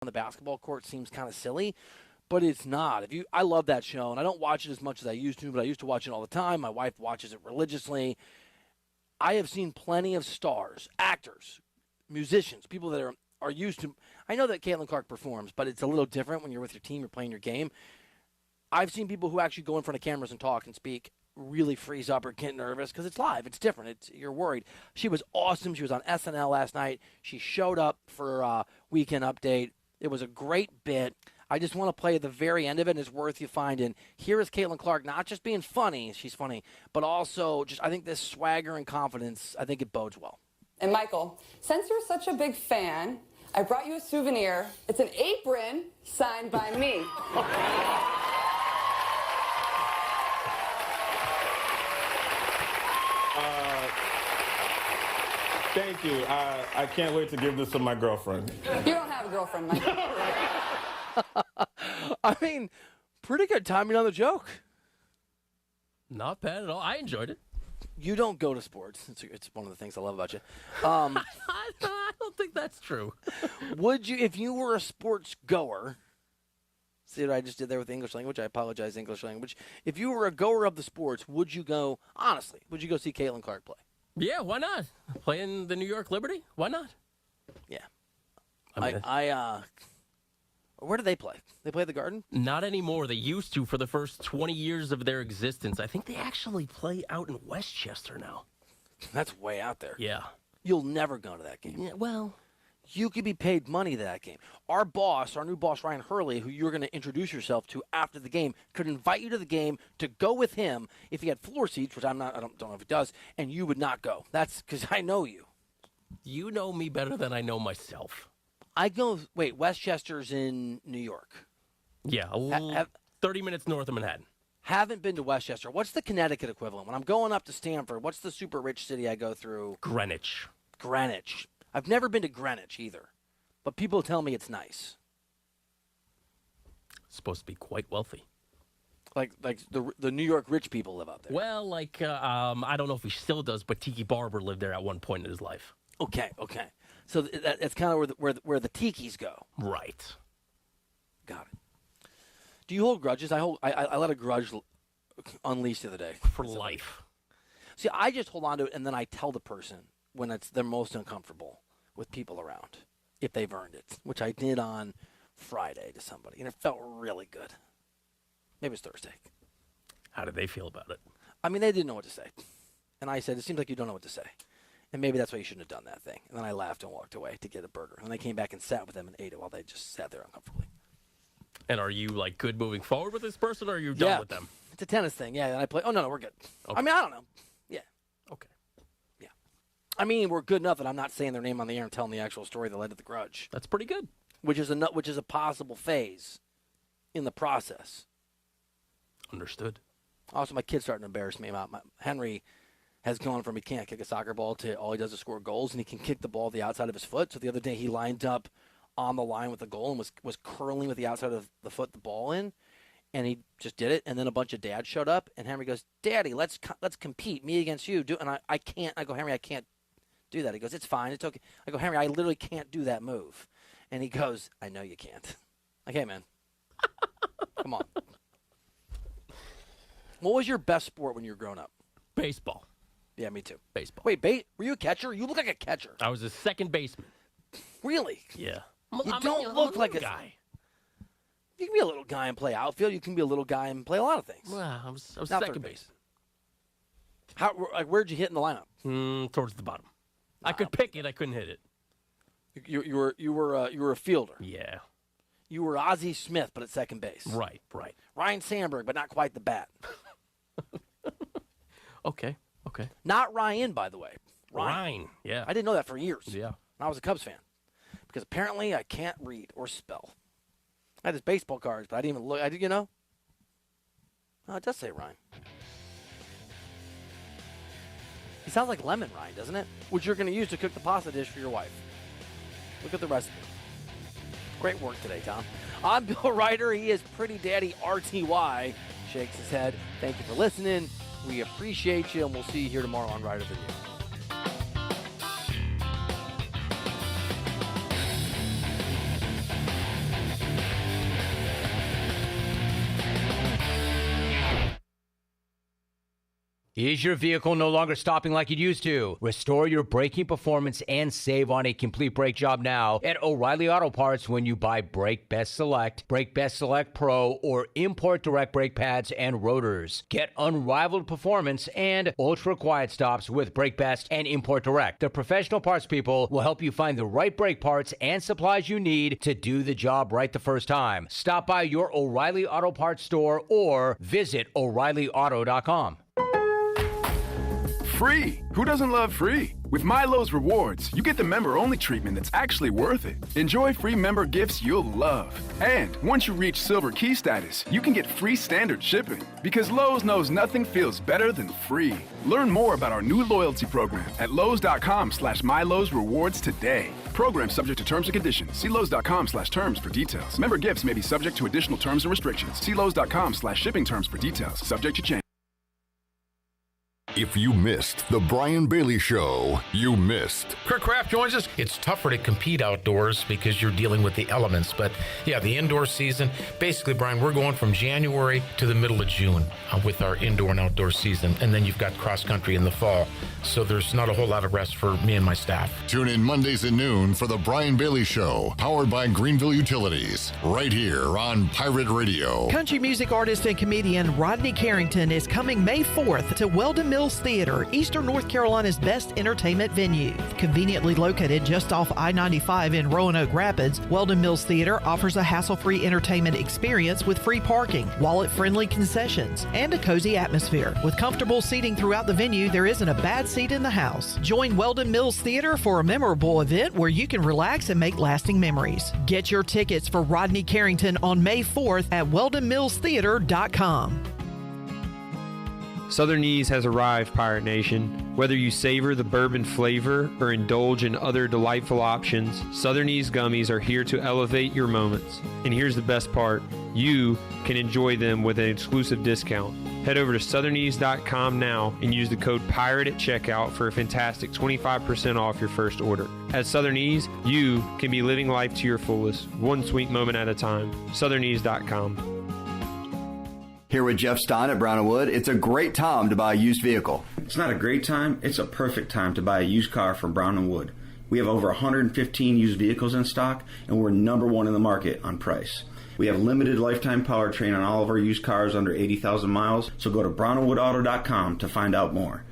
on the basketball court seems kind of silly, but it's not. I love that show, and I don't watch it as much as I used to, but I used to watch it all the time. My wife watches it religiously. I have seen plenty of stars, actors, musicians, people that are used to. I know that Caitlin Clark performs, but it's a little different when you're with your team, you're playing your game. I've seen people who actually go in front of cameras and talk and speak really freeze up or get nervous because it's live. It's different. You're worried. She was awesome. She was on SNL last night. She showed up for Weekend Update. It was a great bit. I just want to play the very end of it, and it's worth you finding. Here is Caitlin Clark, not just being funny, she's funny, but also just, I think this swagger and confidence, I think it bodes well. And Michael, since you're such a big fan, I brought you a souvenir. It's an apron signed by me. Thank you. I can't wait to give this to my girlfriend. You don't have a girlfriend, Michael. I mean, pretty good timing on the joke. Not bad at all. I enjoyed it. You don't go to sports. It's one of the things I love about you. I don't think that's true. Would you, if you were a sports goer, see what I just did there with the English language? I apologize, English language. If you were a goer of the sports, would you go, honestly, would you go see Caitlin Clark play? Yeah, why not? Playing the New York Liberty? Why not? Yeah. I mean, Where do they play? They play at the Garden? Not anymore. They used to for the first 20 years of their existence. I think they actually play out in Westchester now. That's way out there. Yeah. You'll never go to that game. Yeah, well, You could be paid money to that game. Our boss, our new boss, Ryan Hurley, who you're going to introduce yourself to after the game, could invite you to the game to go with him if he had floor seats, which I don't know if he does, and you would not go. That's because I know you. you know me better than I know myself. Wait, Westchester's in New York. Yeah, 30 minutes north of Manhattan. Haven't been to Westchester. What's the Connecticut equivalent? When I'm going up to Stamford, what's the super rich city I go through? Greenwich. Greenwich. I've never been to Greenwich either, but people tell me it's nice. Supposed to be quite wealthy. Like the New York rich people live out there. Well, I don't know if he still does, but Tiki Barber lived there at one point in his life. Okay. So that's kind of where the tikis go. Right. Got it. Do you hold grudges? I let a grudge unleash the other day. For life. See, I just hold on to it, and then I tell the person when they're most uncomfortable with people around, if they've earned it, which I did on Friday to somebody, and it felt really good. Maybe it's Thursday. How did they feel about it? I mean, they didn't know what to say. And I said, it seems like you don't know what to say. And maybe that's why you shouldn't have done that thing. And then I laughed and walked away to get a burger. And I came back and sat with them and ate it while they just sat there uncomfortably. And are you, good moving forward with this person, or are you done with them? It's a tennis thing, yeah. And I play. Oh, no, we're good. Okay. I mean, I don't know. Yeah. Okay. Yeah. I mean, we're good enough that I'm not saying their name on the air and telling the actual story that led to the grudge. That's pretty good. Which is a possible phase in the process. Understood. Also, my kid's starting to embarrass me. Henry has gone from he can't kick a soccer ball to all he does is score goals, and he can kick the ball the outside of his foot. So the other day he lined up on the line with the goal and was curling with the outside of the foot the ball in, and he just did it. And then a bunch of dads showed up, and Henry goes, "Daddy, let's compete, me against you." And I can't. I go, "Henry, I can't do that." He goes, "It's fine, it's okay." I go, "Henry, I literally can't do that move." And he goes, "I know you can't." Like, hey, man, come on. What was your best sport when you were growing up? Baseball. Yeah, me too. Baseball. Wait, were you a catcher? You look like a catcher. I was a second baseman. Really? Yeah. You don't look like a guy. You can be a little guy and play outfield. You can be a little guy and play a lot of things. Well, I was Not second third base. Where'd you hit in the lineup? Towards the bottom. I could pick it. I couldn't hit it. You were a fielder. Yeah. You were Ozzie Smith, but at second base. Right. Ryan Sandberg, but not quite the bat. Okay. Not Ryan, by the way. Ryan. Yeah. I didn't know that for years. Yeah. And I was a Cubs fan because apparently I can't read or spell. I had his baseball cards, but I didn't even look. Oh, it does say Ryan. He sounds like lemon rind, doesn't it? Which you're going to use to cook the pasta dish for your wife. Look at the recipe. Great work today, Tom. I'm Bill Ryder. He is Pretty Daddy RTY. Shakes his head. Thank you for listening. We appreciate you, and we'll see you here tomorrow on Ryder Than You. Is your vehicle no longer stopping like it used to? Restore your braking performance and save on a complete brake job now at O'Reilly Auto Parts when you buy Brake Best Select, Brake Best Select Pro, or Import Direct brake pads and rotors. Get unrivaled performance and ultra quiet stops with Brake Best and Import Direct. The professional parts people will help you find the right brake parts and supplies you need to do the job right the first time. Stop by your O'Reilly Auto Parts store or visit O'ReillyAuto.com. Free. Who doesn't love free? With Milo's Rewards, you get the member-only treatment that's actually worth it. Enjoy free member gifts you'll love. And once you reach Silver Key status, you can get free standard shipping. Because Lowe's knows nothing feels better than free. Learn more about our new loyalty program at Lowe's.com/MyLowe's Rewards today. Program subject to terms and conditions. See Lowe's.com/terms for details. Member gifts may be subject to additional terms and restrictions. See Lowe's.com/shipping terms for details. Subject to change. If you missed the Brian Bailey Show, you missed. Kirk Kraft joins us. It's tougher to compete outdoors because you're dealing with the elements. But yeah, the indoor season, basically, Brian, we're going from January to the middle of June with our indoor and outdoor season. And then you've got cross country in the fall. So there's not a whole lot of rest for me and my staff. Tune in Mondays at noon for the Brian Bailey Show, powered by Greenville Utilities, right here on Pirate Radio. Country music artist and comedian Rodney Carrington is coming May 4th to Weldon Mills Theater, Eastern North Carolina's best entertainment venue. Conveniently located just off I-95 in Roanoke Rapids, Weldon Mills Theater offers a hassle-free entertainment experience with free parking, wallet-friendly concessions, and a cozy atmosphere. With comfortable seating throughout the venue, there isn't a bad seat in the house. Join Weldon Mills Theater for a memorable event where you can relax and make lasting memories. Get your tickets for Rodney Carrington on May 4th at weldonmillstheater.com. Southern Ease has arrived, Pirate Nation. Whether you savor the bourbon flavor or indulge in other delightful options, Southern Ease gummies are here to elevate your moments. And here's the best part. You can enjoy them with an exclusive discount. Head over to southernease.com now and use the code PIRATE at checkout for a fantastic 25% off your first order. At Southern Ease, you can be living life to your fullest, one sweet moment at a time. southernease.com. Here with Jeff Stein at Brown & Wood, it's a great time to buy a used vehicle. It's not a great time, it's a perfect time to buy a used car from Brown & Wood. We have over 115 used vehicles in stock, and we're number one in the market on price. We have limited lifetime powertrain on all of our used cars under 80,000 miles, so go to brownandwoodauto.com to find out more.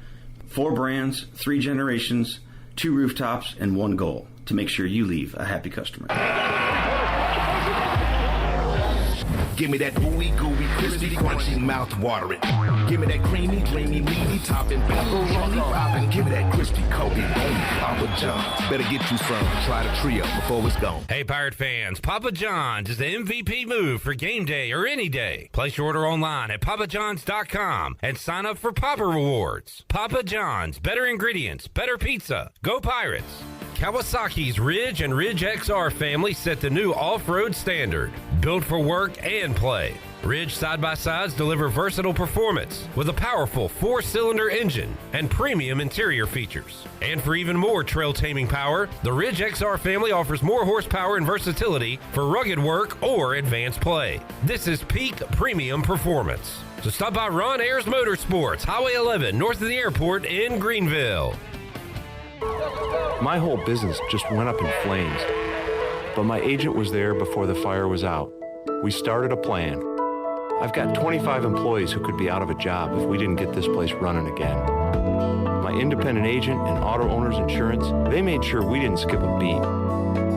4 brands, 3 generations, 2 rooftops, and 1 goal, to make sure you leave a happy customer. Give me that ooey gooey, crispy, crunchy, mouth watering. Give me that creamy, dreamy, meaty, topping, pepperoni popping. Give me that crispy, Kobe, bone, Papa John's. Better get you some. Try the trio before it's gone. Hey, Pirate fans, Papa John's is the MVP move for game day or any day. Place your order online at papajohns.com and sign up for Papa Rewards. Papa John's, better ingredients, better pizza. Go Pirates! Kawasaki's Ridge and Ridge XR family set the new off-road standard. Built for work and play. Ridge side-by-sides deliver versatile performance with a powerful 4-cylinder engine and premium interior features. And for even more trail-taming power, the Ridge XR family offers more horsepower and versatility for rugged work or advanced play. This is peak premium performance. So stop by Ron Ayers Motorsports, Highway 11, north of the airport in Greenville. My whole business just went up in flames, but my agent was there before the fire was out. We started a plan. I've got 25 employees who could be out of a job if we didn't get this place running again. My independent agent and auto owner's insurance, they made sure we didn't skip a beat.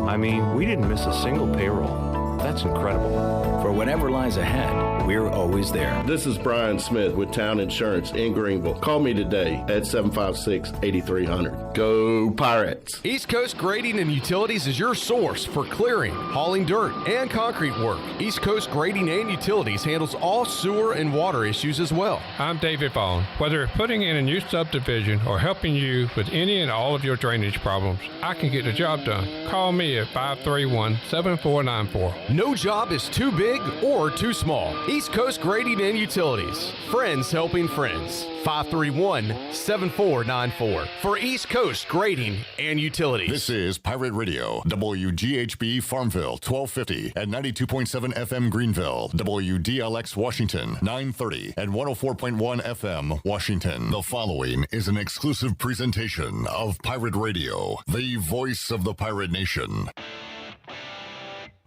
I mean, we didn't miss a single payroll. That's incredible. For whatever lies ahead, we're always there. This is Brian Smith with Town Insurance in Greenville. Call me today at 756-8300. Go Pirates! East Coast Grading and Utilities is your source for clearing, hauling dirt, and concrete work. East Coast Grading and Utilities handles all sewer and water issues as well. I'm David Vaughn. Whether putting in a new subdivision or helping you with any and all of your drainage problems, I can get the job done. Call me at 531-7494. No job is too big or too small. East Coast Grading and Utilities. Friends helping friends. 531-7494 for East Coast Grading and Utilities. This is Pirate Radio, WGHB Farmville, 1250 and 92.7 FM Greenville, WDLX Washington, 930 and 104.1 FM Washington. The following is an exclusive presentation of Pirate Radio, the voice of the pirate nation.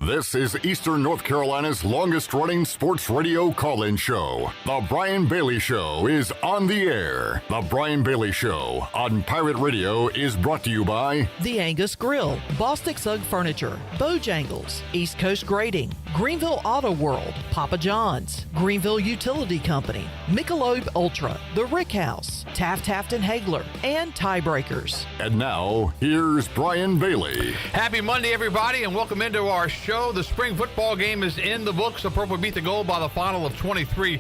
This is Eastern North Carolina's longest-running sports radio call-in show. The Brian Bailey Show is on the air. The Brian Bailey Show on Pirate Radio is brought to you by The Angus Grill, Bostic Sugg Furniture, Bojangles, East Coast Grading, Greenville Auto World, Papa John's, Greenville Utility Company, Michelob Ultra, The Rick House, Taft Hagler, and Tiebreakers. And now, here's Brian Bailey. Happy Monday, everybody, and welcome into our show. The spring football game is in the books. The Purple beat the Gold by the final of 23-14.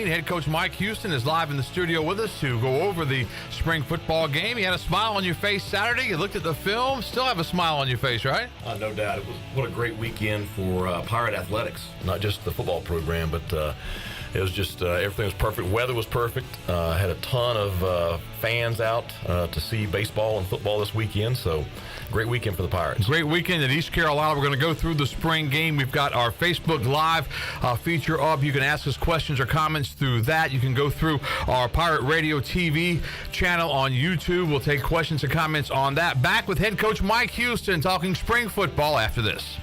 Head coach Mike Houston is live in the studio with us to go over the spring football game. You had a smile on your face Saturday. You looked at the film. Still have a smile on your face, right? No doubt. It was what a great weekend for Pirate Athletics. Not just the football program, but it was just everything was perfect. Weather was perfect. Had a ton of fans out to see baseball and football this weekend. So great weekend for the Pirates. Great weekend in East Carolina. We're going to go through the spring game. We've got our Facebook Live feature up. You can ask us questions or comments through that. You can go through our Pirate Radio TV channel on YouTube. We'll take questions and comments on that. Back with head coach Mike Houston talking spring football after this.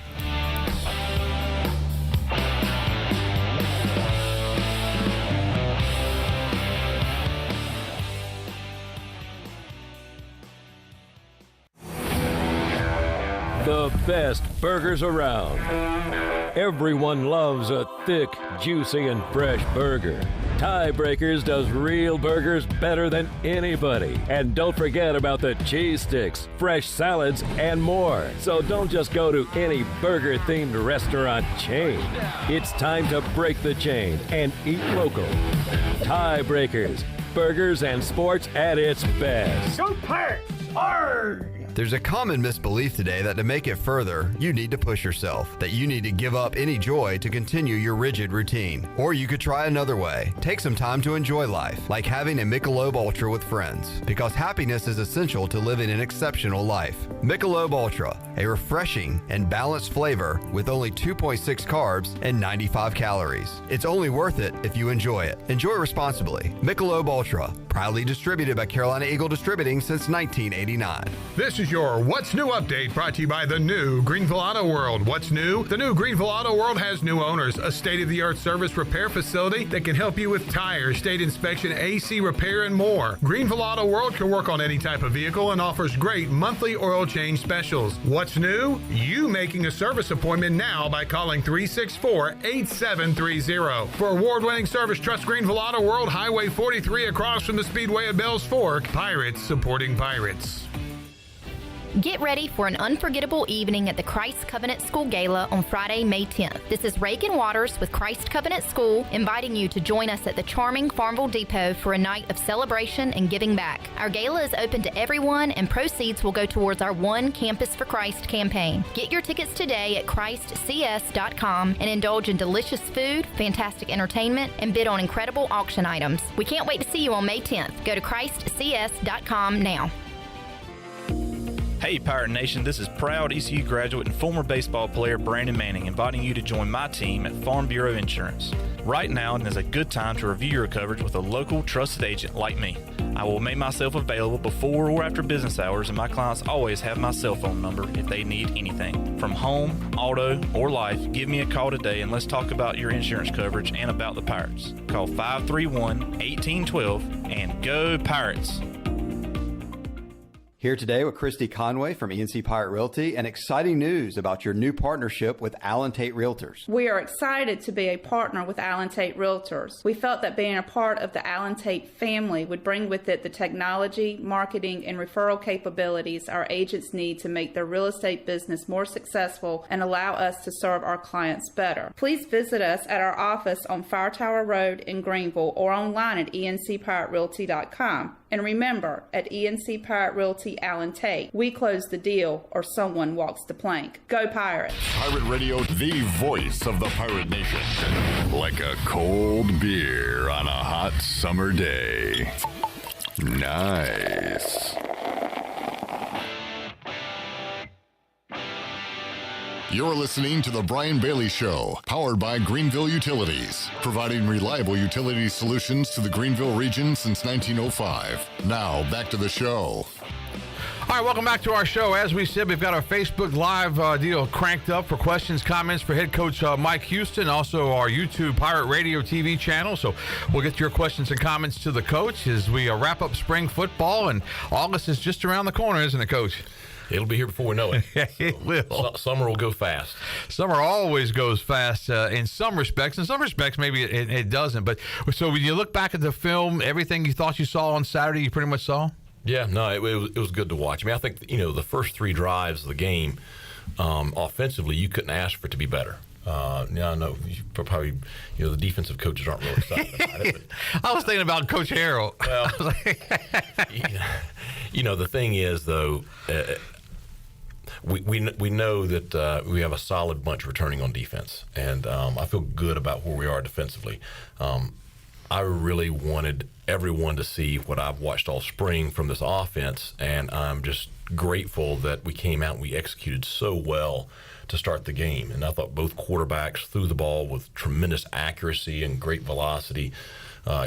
The best burgers around. Everyone loves a thick, juicy, and fresh burger. Tiebreakers does real burgers better than anybody. And don't forget about the cheese sticks, fresh salads, and more. So don't just go to any burger-themed restaurant chain. It's time to break the chain and eat local. Tiebreakers, burgers and sports at its best. Go Pirates! Arrgh! There's a common misbelief today that to make it further, you need to push yourself, that you need to give up any joy to continue your rigid routine. Or you could try another way. Take some time to enjoy life, like having a Michelob Ultra with friends, because happiness is essential to living an exceptional life. Michelob Ultra, a refreshing and balanced flavor with only 2.6 carbs and 95 calories. It's only worth it if you enjoy it. Enjoy responsibly. Michelob Ultra, proudly distributed by Carolina Eagle Distributing since 1989. This is your What's New update brought to you by the new Greenville Auto World. What's new? The new Greenville Auto World has new owners, a state-of-the-art service repair facility that can help you with tires, state inspection, AC repair, and more. Greenville Auto World can work on any type of vehicle and offers great monthly oil change specials. What's new? You making a service appointment now by calling 364-8730. For award-winning service, trust Greenville Auto World, Highway 43 across from the Speedway at Bells Fork. Pirates supporting pirates. Get ready for an unforgettable evening at the Christ Covenant School Gala on Friday, May 10th. This is Reagan Waters with Christ Covenant School inviting you to join us at the charming Farmville Depot for a night of celebration and giving back. Our gala is open to everyone and proceeds will go towards our One Campus for Christ campaign. Get your tickets today at ChristCS.com and indulge in delicious food, fantastic entertainment, and bid on incredible auction items. We can't wait to see you on May 10th. Go to ChristCS.com now. Hey Pirate Nation, this is proud ECU graduate and former baseball player Brandon Manning inviting you to join my team at Farm Bureau Insurance. Right now is a good time to review your coverage with a local trusted agent like me. I will make myself available before or after business hours, and my clients always have my cell phone number if they need anything. From home, auto, or life, give me a call today and let's talk about your insurance coverage and about the Pirates. Call 531-1812 and go Pirates! Here today with Christy Conway from ENC Pirate Realty and exciting news about your new partnership with Allen Tate Realtors. We are excited to be a partner with Allen Tate Realtors. We felt that being a part of the Allen Tate family would bring with it the technology, marketing, and referral capabilities our agents need to make their real estate business more successful and allow us to serve our clients better. Please visit us at our office on Fire Tower Road in Greenville or online at encpiraterealty.com. And remember, at ENC Pirate Realty Allen Tate, we close the deal or someone walks the plank. Go Pirates! Pirate Radio, the voice of the pirate nation. Like a cold beer on a hot summer day. Nice. You're listening to The Brian Bailey Show, powered by Greenville Utilities, providing reliable utility solutions to the Greenville region since 1905. Now, back to the show. All right, welcome back to our show. As we said, we've got our Facebook Live deal cranked up for questions, comments for head coach Mike Houston, also our YouTube Pirate Radio TV channel. So we'll get your questions and comments to the coach as we wrap up spring football, and August is just around the corner, isn't it, Coach? It'll be here before we know it. It will. Summer will go fast. Summer always goes fast in some respects. In some respects, maybe it doesn't. But so when you look back at the film, everything you thought you saw on Saturday, you pretty much saw? Yeah, no, it was good to watch. I mean, I think, the first 3 drives of the game, offensively, you couldn't ask for it to be better. No, probably, the defensive coaches aren't really excited about it. But, I was thinking about Coach Harrell. Well, the thing is, though, we know that we have a solid bunch returning on defense, and I feel good about where we are defensively. I really wanted everyone to see what I've watched all spring from this offense, and I'm just grateful that we came out and we executed so well to start the game. And I thought both quarterbacks threw the ball with tremendous accuracy and great velocity.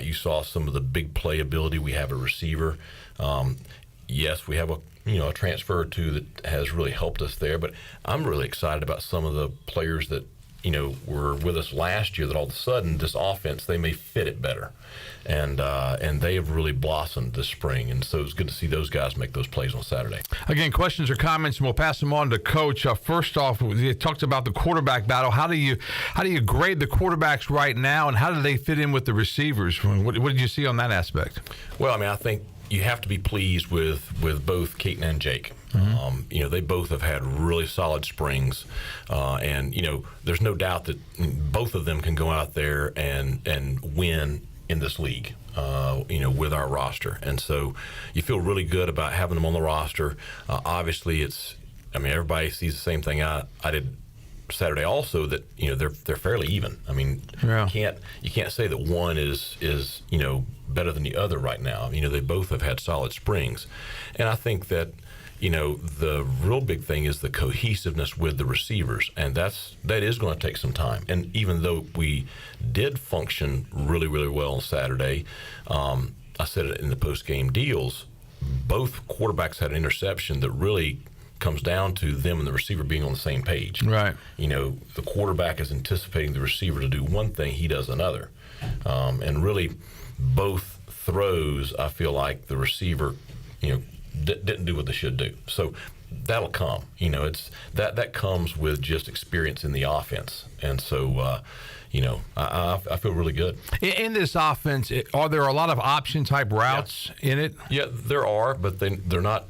You saw some of the big playability we have at receiver. Yes, we have a transfer or two that has really helped us there, but I'm really excited about some of the players that were with us last year, that all of a sudden this offense, they may fit it better, and they have really blossomed this spring, and so it's good to see those guys make those plays on Saturday. Again, questions or comments, and we'll pass them on to Coach. First off, you talked about the quarterback battle. How do you grade the quarterbacks right now, and how do they fit in with the receivers? What did you see on that aspect? Well, I mean, I think you have to be pleased with both Keaton and Jake. Mm-hmm. They both have had really solid springs, and there's no doubt that both of them can go out there and win in this league, with our roster. And so you feel really good about having them on the roster. Obviously, everybody sees the same thing I did Saturday also, that they're fairly even. I mean, yeah. You can't say that one is better than the other right now. They both have had solid springs, and I think that the real big thing is the cohesiveness with the receivers, and that is going to take some time. And even though we did function really, really well on Saturday, I said it in the post-game deals, both quarterbacks had an interception that really comes down to them and the receiver being on the same page. Right. The quarterback is anticipating the receiver to do one thing, he does another. And really, both throws, I feel like the receiver, didn't do what they should do. So that'll come. It's that comes with just experience in the offense. And so, I feel really good. In this offense, are there a lot of option type routes in it? Yeah, there are, but they're not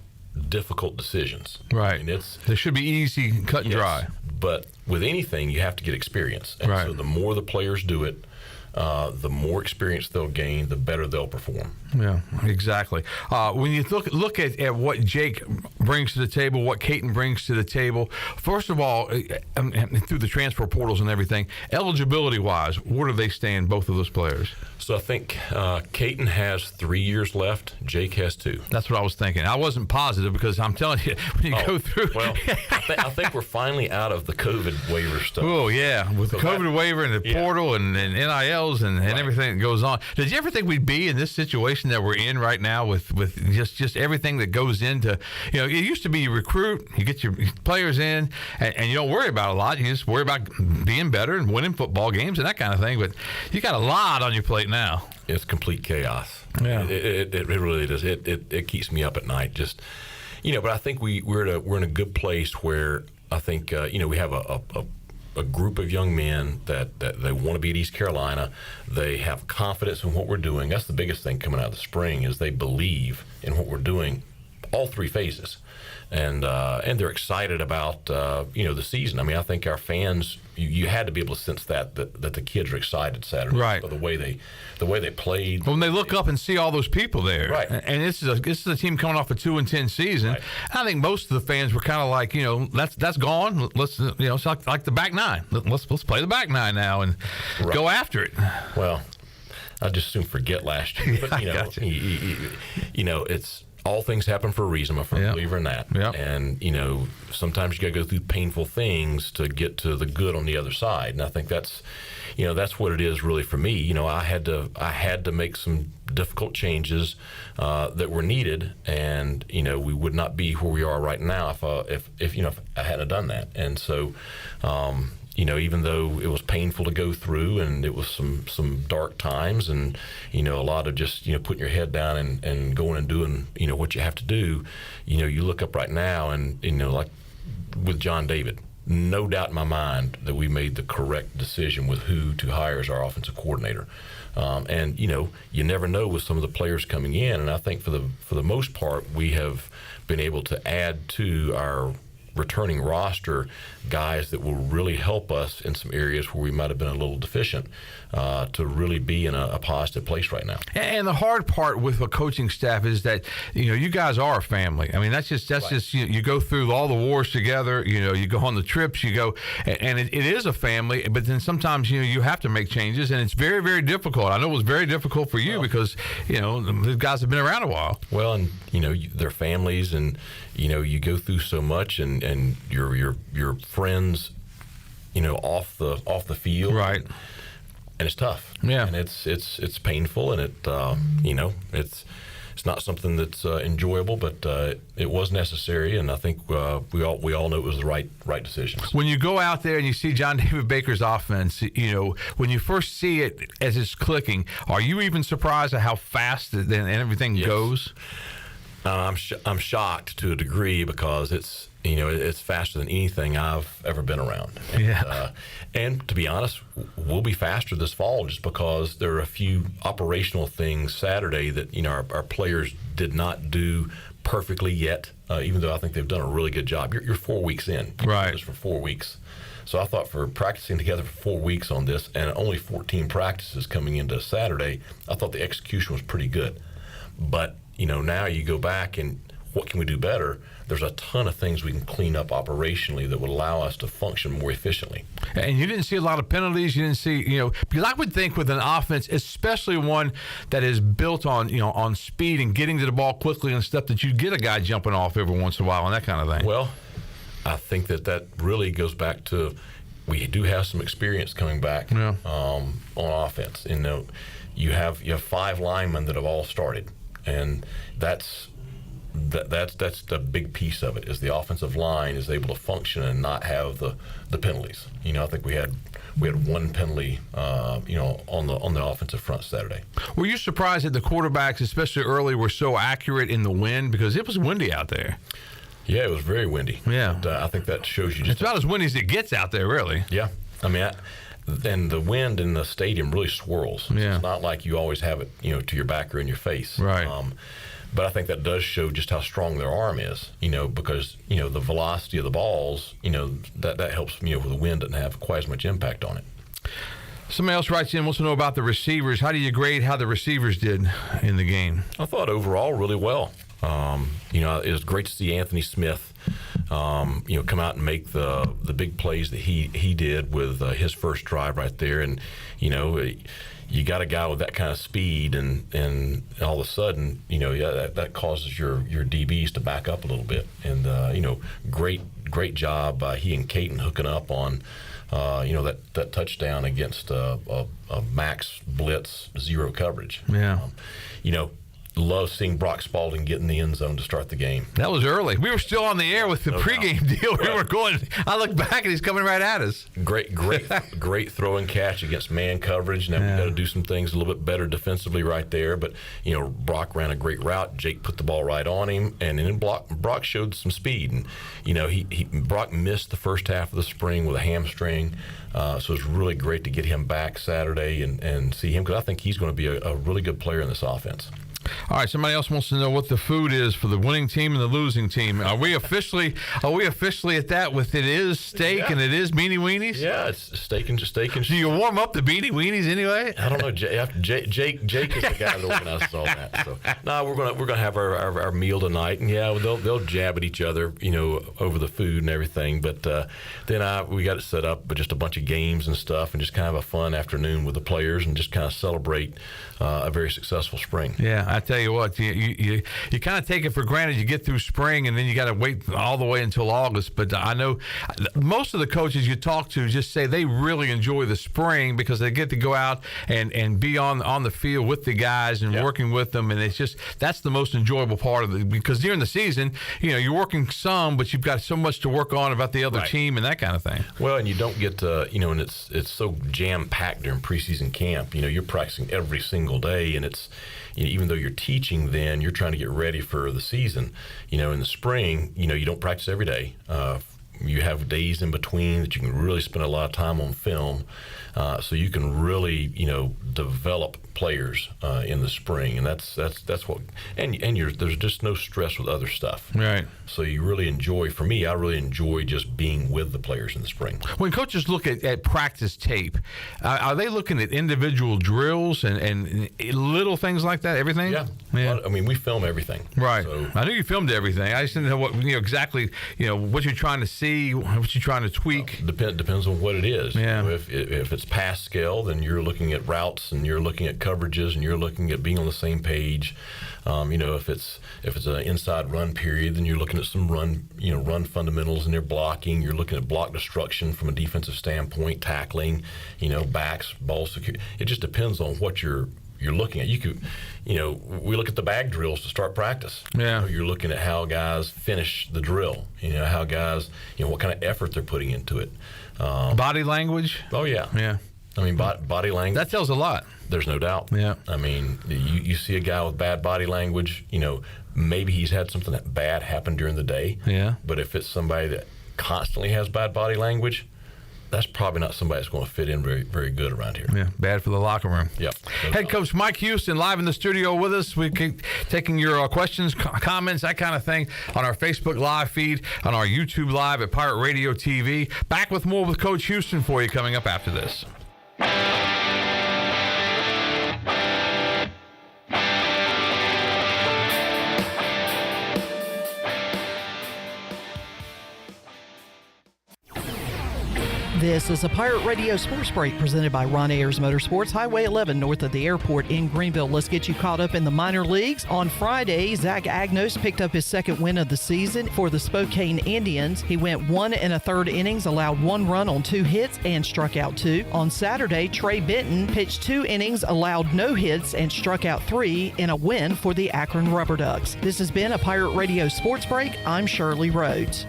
difficult decisions. Right. They should be easy, cut and dry. But with anything, you have to get experience. And so the more the players do it, the more experience they'll gain, the better they'll perform. Yeah, exactly. When you look at what Jake brings to the table, what Caton brings to the table, first of all, through the transfer portals and everything, eligibility-wise, where do they stand, both of those players? So I think Caton has 3 years left. Jake has 2. That's what I was thinking. I wasn't positive because I'm telling you, when you go through. Well, I think we're finally out of the COVID waiver stuff. Oh, yeah. With the COVID waiver and the portal and NILs and everything that goes on. Did you ever think we'd be in this situation that we're in right now with just everything that goes into, it used to be you recruit, you get your players in, and you don't worry about a lot. You just worry about being better and winning football games and that kind of thing. But you got a lot on your plate now. It's complete chaos. Yeah, it really does. It keeps me up at night. Just but I think we're in a good place where I think we have a group of young men that they want to be at East Carolina. They have confidence in what we're doing. That's the biggest thing coming out of the spring is they believe in what we're doing all three phases. And they're excited about the season. I mean, I think our fans, you had to be able to sense that the kids are excited Saturday, right? For the way they played. When they look up and see all those people there, right? And this is a team coming off a 2-10 season. Right. I think most of the fans were kind of like, that's gone. Let's it's like the back nine. Let's play the back nine now and go after it. Well, I just soon forget last year, but it's. All things happen for a reason. I'm a firm believer in that. Yep. And, sometimes you got to go through painful things to get to the good on the other side. And I think that's what it is really for me. I had to make some difficult changes that were needed, and we would not be where we are right now if I hadn't done that. And so even though it was painful to go through, and it was some dark times, and a lot of just putting your head down and going and doing what you have to do, you look up right now, and like with John David, no doubt in my mind that we made the correct decision with who to hire as our offensive coordinator. And you never know with some of the players coming in, and I think for the most part we have been able to add to our returning roster guys that will really help us in some areas where we might have been a little deficient to really be in a positive place right now. And the hard part with a coaching staff is that you guys are a family. I mean, that's just you go through all the wars together. You go on the trips. You go, and it is a family. But then sometimes you have to make changes, and it's very, very difficult. I know it was very difficult for you because the guys have been around a while. Well, and they're families, and you go through so much, and your friends, off the field, right? And it's tough, and it's painful, and it's not something that's enjoyable, but it was necessary, and I think we all know it was the right decision. When you go out there and you see John David Baker's offense, when you first see it as it's clicking, are you even surprised at how fast then everything goes? I'm shocked to a degree because it's faster than anything I've ever been around. And, and to be honest, we'll be faster this fall just because there are a few operational things Saturday that our players did not do perfectly yet. Even though I think they've done a really good job. You're 4 weeks in, right? Just for 4 weeks. So I thought for practicing together for 4 weeks on this and only 14 practices coming into Saturday, I thought the execution was pretty good. But now you go back and what can we do better? There's a ton of things we can clean up operationally that would allow us to function more efficiently. And you didn't see a lot of penalties. You didn't see, because I would think with an offense, especially one that is built on, on speed and getting to the ball quickly and stuff, that you get a guy jumping off every once in a while and that kind of thing. Well, I think that really goes back to we do have some experience coming back on offense. You have 5 linemen that have all started. And that's the big piece of it is the offensive line is able to function and not have the penalties. I think we had 1 penalty on the offensive front Saturday. Were you surprised that the quarterbacks, especially early, were so accurate in the wind because it was windy out there? Yeah, it was very windy. Yeah, but, I think that shows you just it's about as windy as it gets out there, really. Yeah, I mean. And the wind in the stadium really swirls. So it's not like you always have it, to your back or in your face. Right. But I think that does show just how strong their arm is, because, the velocity of the balls, that helps, where the wind doesn't have quite as much impact on it. Somebody else writes in, wants to know about the receivers. How do you grade how the receivers did in the game? I thought overall really well. It was great to see Anthony Smith, come out and make the big plays that he did with his first drive right there. And, you got a guy with that kind of speed and all of a sudden, that causes your DBs to back up a little bit. And, great job by he and Caton hooking up on, that touchdown against a max blitz zero coverage. Yeah. Love seeing Brock Spalding get in the end zone to start the game. That was early. We were still on the air with the pregame deal. We were going. I look back and he's coming right at us. Great throw and catch against man coverage. Now we've got to do some things a little bit better defensively right there. But Brock ran a great route. Jake put the ball right on him, and then Brock showed some speed. And Brock missed the first half of the spring with a hamstring. So it was really great to get him back Saturday and see him because I think he's going to be a really good player in this offense. All right, somebody else wants to know what the food is for the winning team and the losing team. Are we officially at that with it is steak and it is beanie weenies? Yeah, it's steak and Do you warm up the beanie weenies anyway? I don't know. Jake is the guy that organizes all that. So no, we're gonna have our meal tonight, and yeah, they'll jab at each other, over the food and everything. But then we got it set up with just a bunch of games and stuff, and just kind of a fun afternoon with the players, and just kind of celebrate a very successful spring. Yeah, I tell you what, you kind of take it for granted. You get through spring, and then you got to wait all the way until August. But I know most of the coaches you talk to just say they really enjoy the spring because they get to go out and be on the field with the guys and working with them, and it's just that's the most enjoyable part of it. Because during the season, you're working some, but you've got so much to work on about the other team and that kind of thing. Well, and you don't get and it's so jam packed during preseason camp. You're practicing every single day, and it's even though you're teaching, then you're trying to get ready for the season. In the spring, you don't practice every day. You have days in between that you can really spend a lot of time on film, so you can really develop players in the spring, and that's what there's just no stress with other stuff. Right. So you really enjoy. For me, I really enjoy just being with the players in the spring. When coaches look at practice tape, are they looking at individual drills and little things like that? Everything? Yeah. Well, we film everything. Right. So, I knew you filmed everything. I just didn't know what exactly what you're trying to see, what you're trying to tweak. Depends on what it is. Yeah. If it's pass scale, then you're looking at routes and you're looking at coverages and you're looking at being on the same page. If it's an inside run period, then you're looking at some run fundamentals and their blocking. You're looking at block destruction from a defensive standpoint, tackling, backs, ball security. It just depends on what you're looking at. You could, we look at the bag drills to start practice. Yeah. You're looking at how guys finish the drill. How guys, what kind of effort they're putting into it. Body language. Oh yeah. Yeah. Body language. That tells a lot. There's no doubt. Yeah. You see a guy with bad body language, maybe he's had something that bad happen during the day. Yeah. But if it's somebody that constantly has bad body language, that's probably not somebody that's going to fit in very, very good around here. Yeah, bad for the locker room. Yep. Head coach Mike Houston live in the studio with us. We keep taking your questions, comments, that kind of thing on our Facebook Live feed, on our YouTube Live at Pirate Radio TV. Back with more with Coach Houston for you coming up after this. This is a Pirate Radio Sports Break presented by Ron Ayers Motorsports, Highway 11 north of the airport in Greenville. Let's get you caught up in the minor leagues. On Friday, Zach Agnos picked up his second win of the season for the Spokane Indians. He went 1 1/3 innings, allowed 1 run on 2 hits, and struck out 2. On Saturday, Trey Benton pitched 2 innings, allowed no hits, and struck out 3 in a win for the Akron Rubber Ducks. This has been a Pirate Radio Sports Break. I'm Shirley Rhodes.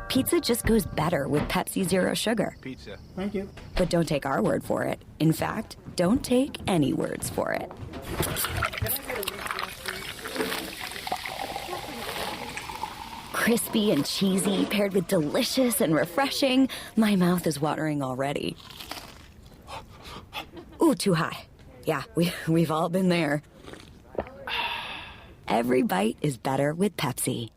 Pizza just goes better with Pepsi Zero Sugar. Pizza. Thank you. But don't take our word for it. In fact, don't take any words for it. Crispy and cheesy, paired with delicious and refreshing. My mouth is watering already. Ooh, too high. Yeah, we've all been there. Every bite is better with Pepsi.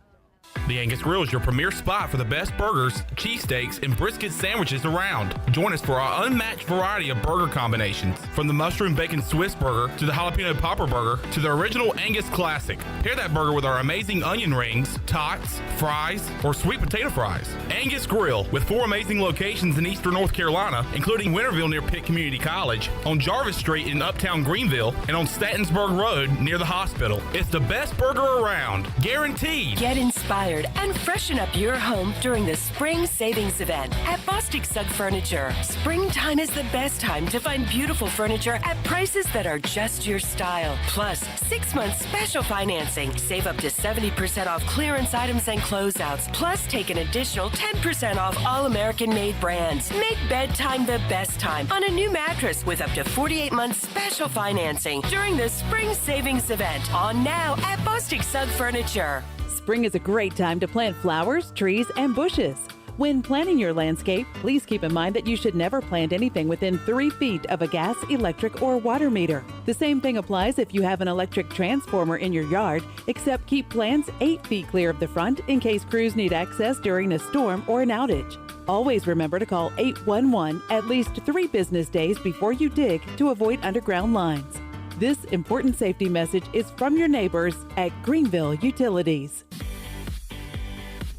The Angus Grill is your premier spot for the best burgers, cheesesteaks, and brisket sandwiches around. Join us for our unmatched variety of burger combinations. From the mushroom bacon Swiss burger to the jalapeno popper burger to the original Angus classic. Pair that burger with our amazing onion rings, tots, fries, or sweet potato fries. Angus Grill, with 4 amazing locations in eastern North Carolina, including Winterville near Pitt Community College, on Jarvis Street in uptown Greenville, and on Statensburg Road near the hospital. It's the best burger around, guaranteed. Get inspired and freshen up your home during the Spring Savings Event at Bostic Sugg Furniture. Springtime is the best time to find beautiful furniture at prices that are just your style. Plus, 6 months special financing. Save up to 70% off clearance items and closeouts. Plus, take an additional 10% off all American-made brands. Make bedtime the best time on a new mattress with up to 48 months special financing during the Spring Savings Event. On now at Bostic Sugg Furniture. Spring is a great time to plant flowers, trees, and bushes. When planning your landscape, please keep in mind that you should never plant anything within 3 feet of a gas, electric, or water meter. The same thing applies if you have an electric transformer in your yard, except keep plants 8 feet clear of the front in case crews need access during a storm or an outage. Always remember to call 811 at least 3 business days before you dig to avoid underground lines. This important safety message is from your neighbors at Greenville Utilities.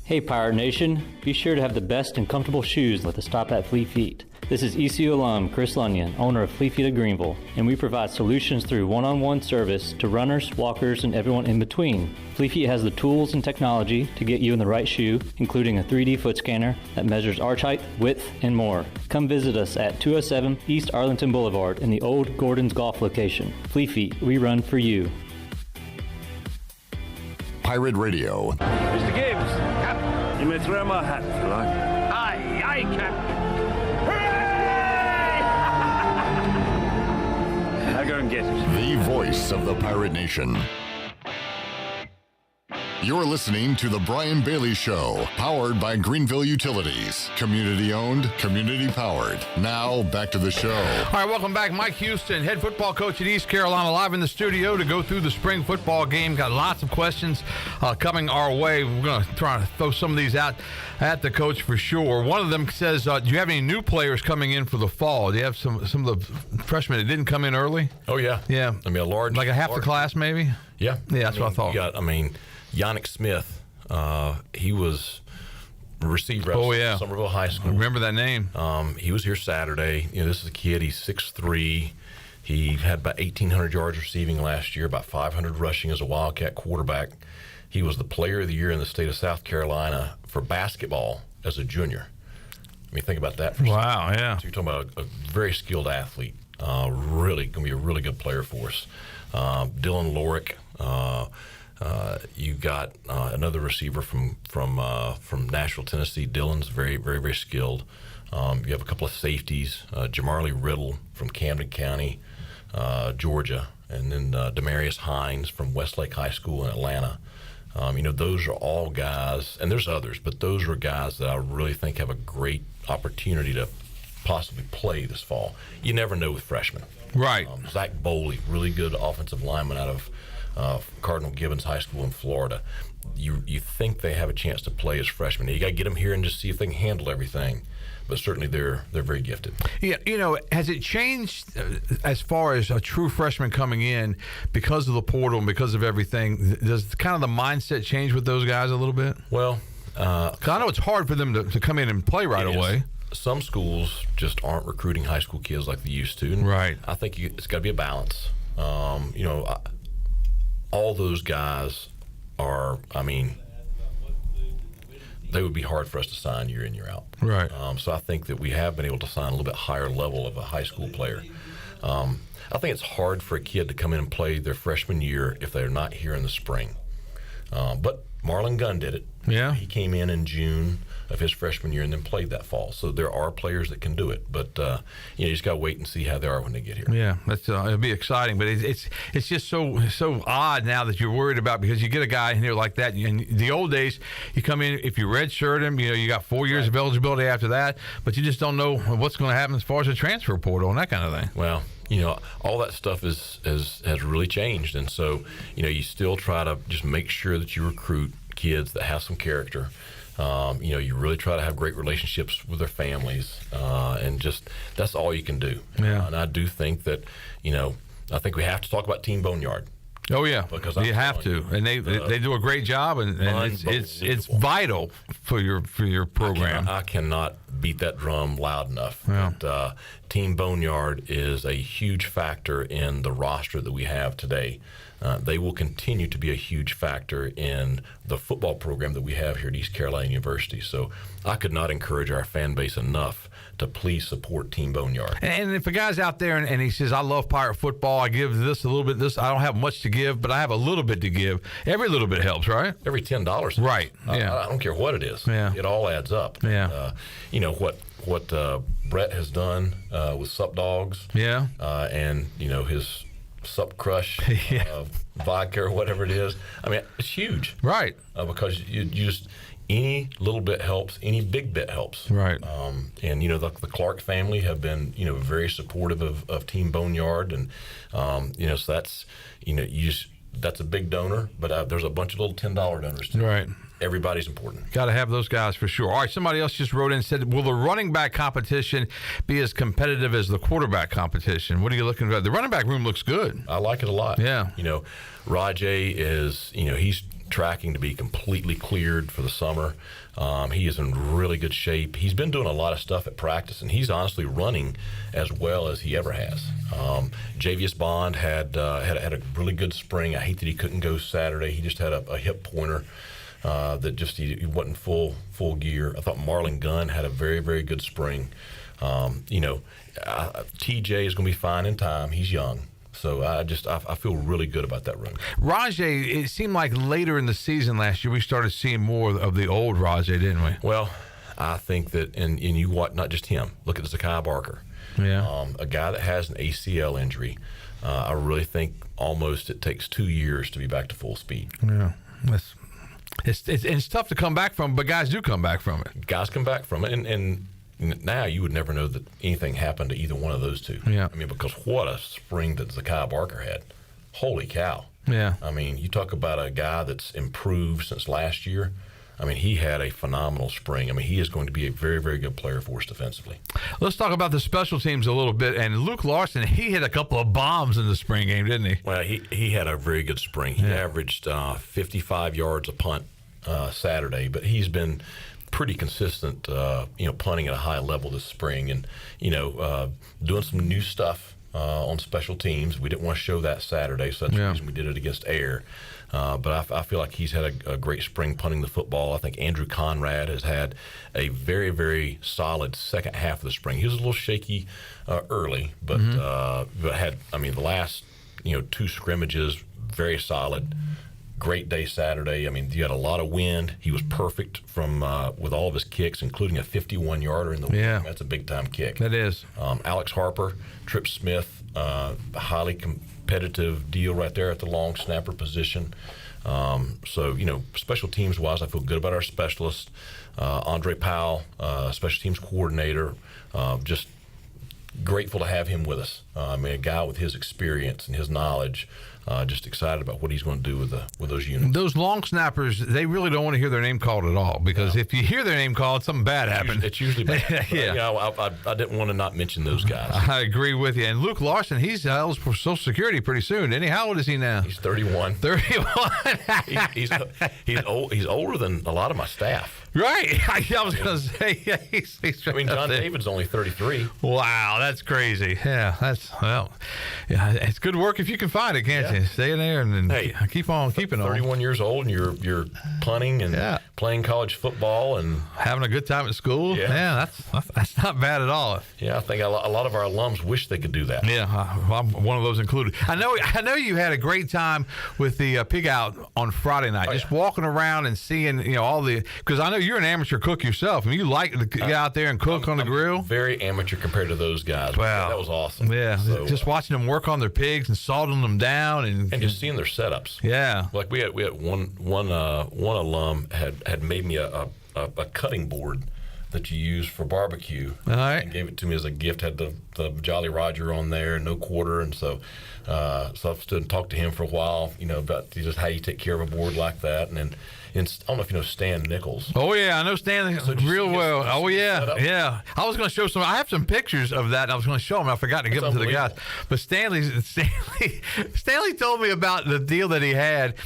Hey Pirate Nation, be sure to have the best and comfortable shoes with a stop at Fleet Feet. This is ECU alum Chris Lunyon, owner of Fleet Feet of Greenville, and we provide solutions through one-on-one service to runners, walkers, and everyone in between. Fleet Feet has the tools and technology to get you in the right shoe, including a 3D foot scanner that measures arch height, width, and more. Come visit us at 207 East Arlington Boulevard in the old Gordon's Golf location. Fleet Feet, we run for you. Pirate Radio. Mr. Gibbs, Captain, you may throw my hat if you like. Aye, aye, Captain. Hooray! I'll go and get it. The voice of the Pirate Nation. You're listening to The Brian Bailey Show, powered by Greenville Utilities. Community owned, community powered. Now, back to the show. All right, welcome back. Mike Houston, head football coach at East Carolina, live in the studio to go through the spring football game. Got lots of questions coming our way. We're going to try to throw some of these out at the coach for sure. One of them says, do you have any new players coming in for the fall? Do you have some of the freshmen that didn't come in early? Oh, yeah. Yeah. I mean, like a half the class, maybe? Yeah. Yeah, that's what I thought. Yannick Smith, he was receiver at Somerville High School. I remember that name. He was here Saturday. This is a kid. He's 6'3". He had about 1,800 yards receiving last year, about 500 rushing as a Wildcat quarterback. He was the player of the year in the state of South Carolina for basketball as a junior. I mean, think about that. Wow, yeah. So you're talking about a very skilled athlete. Really going to be a really good player for us. Dylan Lorick. You got another receiver from Nashville, Tennessee. Dylan's very, very, very skilled. You have a couple of safeties, Jamarlee Riddle from Camden County, Georgia, and then Demarius Hines from Westlake High School in Atlanta. Those are all guys, and there's others, but those are guys that I really think have a great opportunity to possibly play this fall. You never know with freshmen. Right. Zach Boley, really good offensive lineman out of Cardinal Gibbons High School in Florida. You think they have a chance to play as freshmen. You got to get them here and just see if they can handle everything. But certainly they're very gifted. Yeah, has it changed as far as a true freshman coming in because of the portal and because of everything? Does kind of the mindset change with those guys a little bit? Well, 'cause I know it's hard for them to come in and play right away. Some schools just aren't recruiting high school kids like they used to. And right. I think it's got to be a balance. All those guys are, they would be hard for us to sign year in, year out. Right. So I think that we have been able to sign a little bit higher level of a high school player. I think it's hard for a kid to come in and play their freshman year if they're not here in the spring. But Marlon Gunn did it. Yeah. He came in June of his freshman year and then played that fall. So there are players that can do it, but you just got to wait and see how they are when they get here. Yeah, that's it'll be exciting, but it's just so odd now that you're worried about, because you get a guy in here like that. In the old days, you come in, if you redshirt him, you got 4 years of eligibility after that, but you just don't know what's going to happen as far as the transfer portal and that kind of thing. Well, all that stuff has really changed, and so you still try to just make sure that you recruit kids that have some character. You really try to have great relationships with their families, and just that's all you can do. Yeah. And I do think that, I think we have to talk about Team Boneyard. Oh yeah, because you have to, and they do a great job, and it's vital for your program. I cannot beat that drum loud enough. Yeah. But, Team Boneyard is a huge factor in the roster that we have today. They will continue to be a huge factor in the football program that we have here at East Carolina University. So I could not encourage our fan base enough to please support Team Boneyard. And if a guy's out there and he says, I love Pirate football, I give this a little bit, this, I don't have much to give, but I have a little bit to give. Every little bit helps, right? Every $10. Right, yeah. I don't care what it is. Yeah. It all adds up. Yeah. What Brett has done with Sup Dogs. Yeah. And, his Sup Crush vodka or whatever it is. It's huge. Right. Because you just, any little bit helps, any big bit helps. Right. And the Clark family have been very supportive of Team Boneyard, and so that's that's a big donor, but there's a bunch of little $10 donors too. Right. Everybody's important. Got to have those guys for sure. All right, somebody else just wrote in and said, will the running back competition be as competitive as the quarterback competition? What are you looking at? The running back room looks good. I like it a lot. Yeah. Rajay is, he's tracking to be completely cleared for the summer. He is in really good shape. He's been doing a lot of stuff at practice, and he's honestly running as well as he ever has. Javius Bond had a really good spring. I hate that he couldn't go Saturday. He just had a hip pointer that just he wasn't full gear. I thought Marlon Gunn had a very, very good spring. TJ is going to be fine in time. He's young. So I feel really good about that run. Rajay, it seemed like later in the season last year we started seeing more of the old Rajay, didn't we? Well, I think that, and you watch, not just him, look at Zakai Barker. Yeah. A guy that has an ACL injury. I really think almost it takes 2 years to be back to full speed. Yeah. It's tough to come back from, but guys do come back from it. Guys come back from it, and now you would never know that anything happened to either one of those two. Yeah. I mean, because what a spring that Zakai Barker had. Holy cow. Yeah. I mean, you talk about a guy that's improved since last year. I mean, he had a phenomenal spring. I mean, he is going to be a very, very good player for us defensively. Let's talk about the special teams a little bit. And Luke Larson, he hit a couple of bombs in the spring game, didn't he? Well, he had a very good spring. He averaged 55 yards a punt Saturday, but he's been pretty consistent, punting at a high level this spring, and doing some new stuff on special teams. We didn't want to show that Saturday, so that's the reason we did it against Air. But I feel like he's had a great spring punting the football. I think Andrew Conrad has had a very, very solid second half of the spring. He was a little shaky early, but had the last 2 scrimmages very solid. Great day Saturday. I mean, you had a lot of wind. He was perfect from with all of his kicks, including a 51-yarder in the wind. Yeah. That's a big-time kick. That is. Alex Harper, Tripp Smith, highly competitive deal right there at the long snapper position. So, special teams-wise, I feel good about our specialists. Andre Powell, special teams coordinator, just grateful to have him with us. A guy with his experience and his knowledge. Just excited about what he's going to do with those units. Those long snappers, they really don't want to hear their name called at all, because if you hear their name called, something bad happened. It's usually bad. Yeah. I didn't want to not mention those guys. I agree with you. And Luke Larson, he's eligible for Social Security pretty soon, isn't he? How old is he now? He's 31. 31. He's older than a lot of my staff. Right. I was going to say, he's John David's only 33. Wow, that's crazy. Yeah, it's good work if you can find it, can't you? Stay in there and keep on keeping on. 31 years old, and you're punting and playing college football and having a good time at school. Yeah, that's not bad at all. Yeah, I think a lot of our alums wish they could do that. Yeah, I'm one of those included. I know you had a great time with the pig out on Friday night, just walking around and seeing all the, because I know you're an amateur cook yourself, and you like to get out there and cook on the grill. Very amateur compared to those guys. Wow, that was awesome. Yeah, so, just watching them work on their pigs and salting them down, and just seeing their setups. Yeah, like we had one alum had made me a cutting board that you use for barbecue. All right. And gave it to me as a gift. Had the Jolly Roger on there, no quarter, and so I stood and talked to him for a while, about just how you take care of a board like that, and then. I don't know if you know Stan Nichols. Oh, yeah, I know Stan real well. Oh, yeah, yeah. I was going to show some. I have some pictures of that. I was going to show them. I forgot to give them to the guys. But Stanley told me about the deal that he had.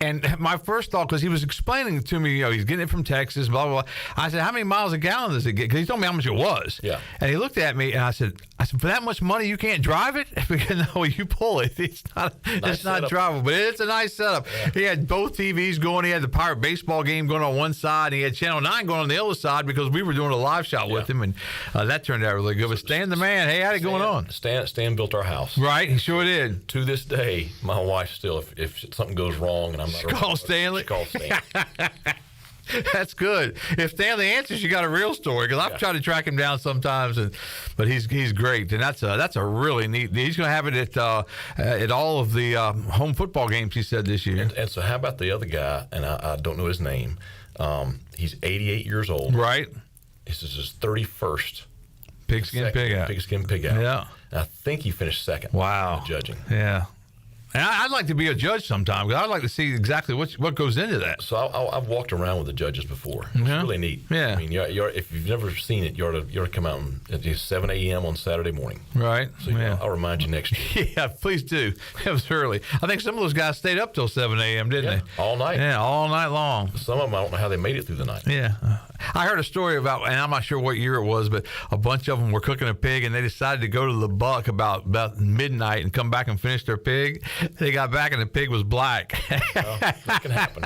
And my first thought, because he was explaining to me, he's getting it from Texas, blah, blah, blah. I said, how many miles a gallon does it get? Because he told me how much it was. Yeah. And he looked at me, and I said, for that much money, you can't drive it? Because, no, you pull it. It's not drivable, but it's a nice setup. Yeah. He had both TVs going. He had the Pirate baseball game going on one side, and he had Channel 9 going on the other side, because we were doing a live shot with him, and that turned out really good. But Stan the man, hey, how's it going on? Stan built our house. Right, he sure did. To this day, my wife still, if something goes wrong and I'm not call Stanley. Call Stanley. That's good. If Stanley answers, you got a real story, because I've tried to track him down sometimes, but he's great, and that's a really neat. He's going to have it at all of the home football games, he said, this year. And so how about the other guy? And I don't know his name. He's 88 years old. Right. This is his 31st Pigskin Pig Out. Pigskin Pig Out. Yeah. And I think he finished second. Wow. In judging. Yeah. And I'd like to be a judge sometime because I'd like to see exactly what goes into that. So I've walked around with the judges before. It's really neat. Yeah. I mean, if you've never seen it, you ought to come out at 7 a.m. on Saturday morning. Right. So I'll remind you next year. Yeah, please do. It was early. I think some of those guys stayed up till 7 a.m., didn't they? All night. Yeah, all night long. Some of them, I don't know how they made it through the night. Yeah. I heard a story about, and I'm not sure what year it was, but a bunch of them were cooking a pig, and they decided to go to the buck about midnight and come back and finish their pig. They got back, and the pig was black. That can happen.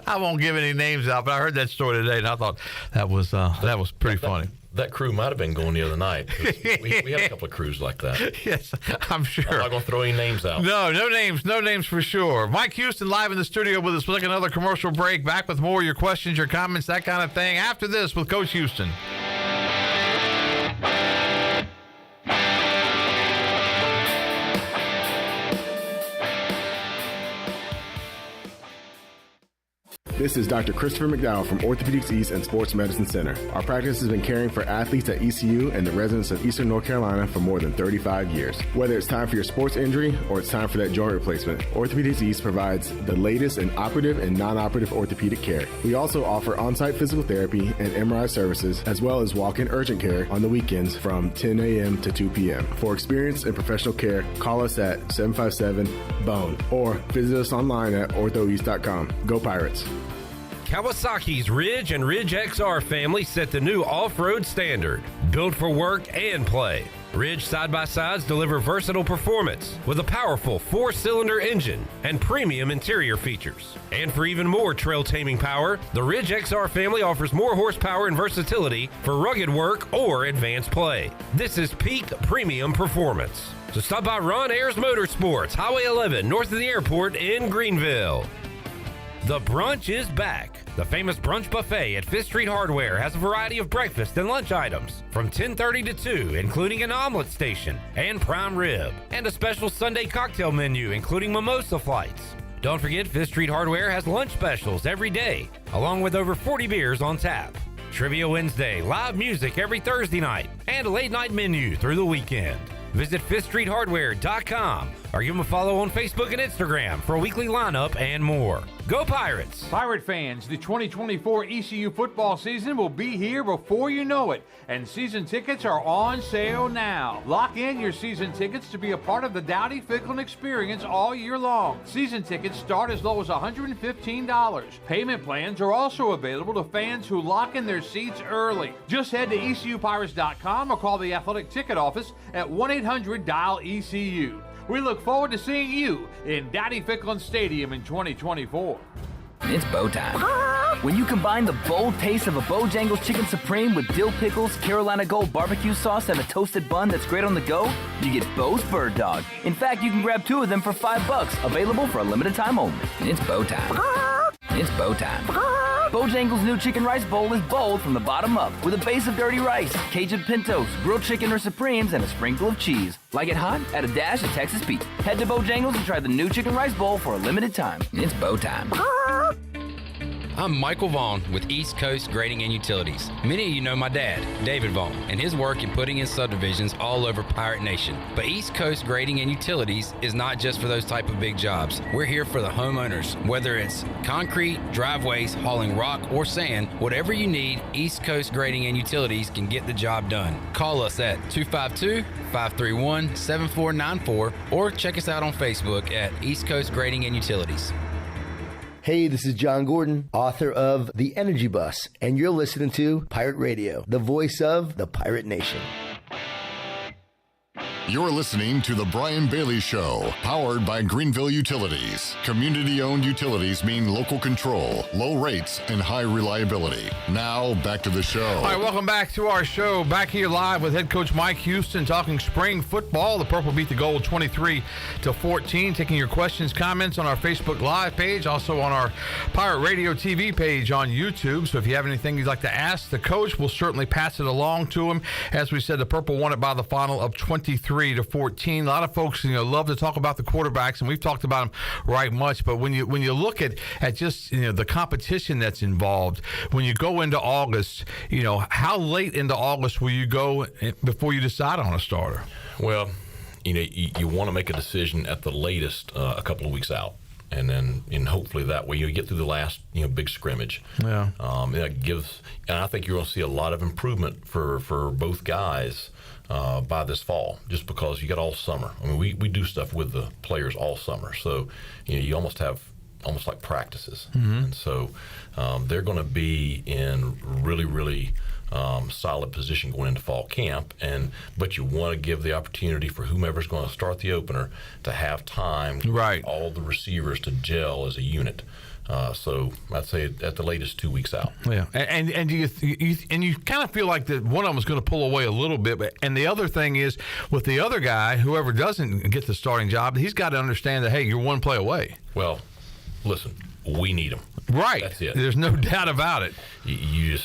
I won't give any names out, but I heard that story today, and I thought that was pretty funny. That crew might have been going the other night. We had a couple of crews like that. Yes, I'm sure. I'm not going to throw any names out. No names for sure. Mike Houston live in the studio with us. We'll take another commercial break. Back with more of your questions, your comments, that kind of thing. After this with Coach Houston. This is Dr. Christopher McDowell from Orthopedics East and Sports Medicine Center. Our practice has been caring for athletes at ECU and the residents of Eastern North Carolina for more than 35 years. Whether it's time for your sports injury or it's time for that joint replacement, Orthopedics East provides the latest in operative and non-operative orthopedic care. We also offer on-site physical therapy and MRI services, as well as walk-in urgent care on the weekends from 10 a.m. to 2 p.m. For experience and professional care, call us at 757-BONE or visit us online at orthoeast.com. Go Pirates! Kawasaki's Ridge and Ridge XR family set the new off-road standard, built for work and play. Ridge side-by-sides deliver versatile performance with a powerful 4-cylinder engine and premium interior features. And for even more trail-taming power, the Ridge XR family offers more horsepower and versatility for rugged work or advanced play. This is peak premium performance. So stop by Ron Ayers Motorsports, Highway 11, north of the airport in Greenville. The brunch is back. The famous brunch buffet at 5th Street Hardware has a variety of breakfast and lunch items from 10:30 to 2, including an omelet station and prime rib, and a special Sunday cocktail menu, including mimosa flights. Don't forget, 5th Street Hardware has lunch specials every day, along with over 40 beers on tap. Trivia Wednesday, live music every Thursday night, and a late night menu through the weekend. Visit 5thstreethardware.com or give them a follow on Facebook and Instagram for a weekly lineup and more. Go Pirates! Pirate fans, the 2024 ECU football season will be here before you know it, and season tickets are on sale now. Lock in your season tickets to be a part of the Dowdy Ficklin experience all year long. Season tickets start as low as $115. Payment plans are also available to fans who lock in their seats early. Just head to ECUPirates.com or call the athletic ticket office at 1-800-DIAL-ECU. We look forward to seeing you in Dowdy Ficklin Stadium in 2024. It's bow time. When you combine the bold taste of a Bojangles Chicken Supreme with dill pickles, Carolina Gold barbecue sauce, and a toasted bun that's great on the go, you get Bo's Bird Dog. In fact, you can grab 2 of them for $5, available for a limited time only. It's bow time. It's bow time. Bojangles' new chicken rice bowl is bold from the bottom up with a base of dirty rice, Cajun pintos, grilled chicken or supremes, and a sprinkle of cheese. Like it hot? Add a dash of Texas Pete. Head to Bojangles and try the new chicken rice bowl for a limited time. It's bow time. I'm Michael Vaughn with East Coast Grading and Utilities. Many of you know my dad, David Vaughn, and his work in putting in subdivisions all over Pirate Nation. But East Coast Grading and Utilities is not just for those type of big jobs. We're here for the homeowners. Whether it's concrete, driveways, hauling rock, or sand, whatever you need, East Coast Grading and Utilities can get the job done. Call us at 252-531-7494 or check us out on Facebook at East Coast Grading and Utilities. Hey, this is John Gordon, author of The Energy Bus, and you're listening to Pirate Radio, the voice of the Pirate Nation. You're listening to The Brian Bailey Show, powered by Greenville Utilities. Community-owned utilities mean local control, low rates, and high reliability. Now, back to the show. All right, welcome back to our show. Back here live with head coach Mike Houston talking spring football. The Purple beat the Gold 23-14. Taking your questions, comments on our Facebook Live page, also on our Pirate Radio TV page on YouTube. So if you have anything you'd like to ask the coach, we'll certainly pass it along to him. As we said, the Purple won it by the final of 23-14. 23 to 14. A lot of folks, love to talk about the quarterbacks, and we've talked about them right much. But when you look at just the competition that's involved, when you go into August, how late into August will you go before you decide on a starter? Well, you want to make a decision at the latest a couple of weeks out. And then, hopefully that way you get through the last, big scrimmage. Yeah. That gives, and I think you're going to see a lot of improvement for both guys by this fall, just because you got all summer. I mean, we do stuff with the players all summer, so you almost have like practices, and so they're going to be in really, really solid position going into fall camp, but you want to give the opportunity for whomever's going to start the opener to have time, right? All the receivers to gel as a unit. So I'd say at the latest 2 weeks out. Yeah, and you kind of feel like that one of them is going to pull away a little bit, and the other thing is with the other guy, whoever doesn't get the starting job, he's got to understand that, hey, you're one play away. Well, listen, we need him. Right. That's it. There's no doubt about it. You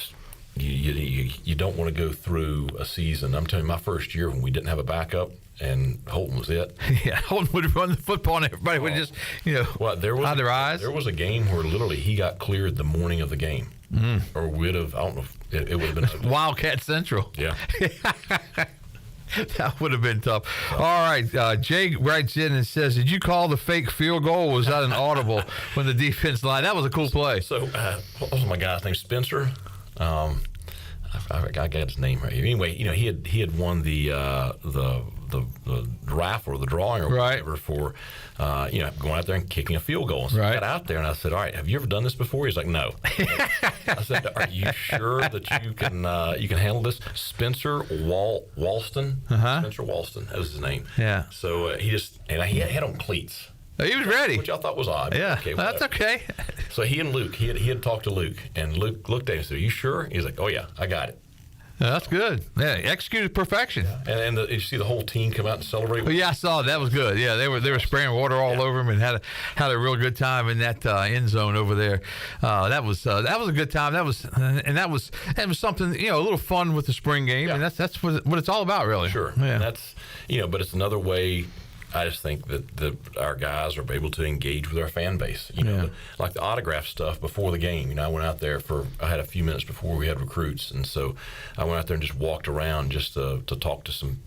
don't want to go through a season. I'm telling you, my first year when we didn't have a backup and Holton was it. Yeah, Holton would run the football and everybody would just, hide their eyes. There was a game where literally he got cleared the morning of the game. Or would have, I don't know, if it would have been Wildcat Central. Yeah. That would have been tough. All right. Jay writes in and says, did you call the fake field goal, or was that an audible when the defense line? That was a cool play. So, what was my guy's name? Spencer? I got his name right here. Anyway, he had won the raffle or the drawing or whatever for going out there and kicking a field goal. And so I got out there and I said, all right, have you ever done this before? He's like, no. I said, are you sure that you can handle this? Spencer Walston. Spencer Walston, that was his name. Yeah. So he had on cleats. He was ready. Which I thought was odd. Yeah, okay, that's okay. So he and Luke, he had talked to Luke, and Luke looked at him and said, are you sure? He's like, oh, yeah, I got it. That's good. Yeah, executed perfection. Yeah. And you see the whole team come out and celebrate. Well, yeah, I saw it. That was good. Yeah, they were spraying water all over him and had a real good time in that end zone over there. That was a good time. That was something, a little fun with the spring game, and that's what it's all about, really. Sure. Yeah. And that's but it's another way. I just think that our guys are able to engage with our fan base. Like the autograph stuff before the game. I went out there I had a few minutes before we had recruits, and so I went out there and just walked around just to talk to some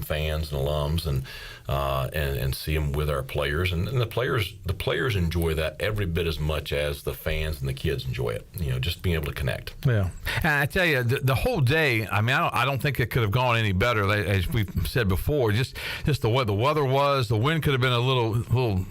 fans and alums and see them with our players, and the players enjoy that every bit as much as the fans and the kids enjoy it. Just being able to connect. Yeah, and I tell you, the whole day. I mean, I don't think it could have gone any better. As we've said before, just the way the weather was. The wind could have been a little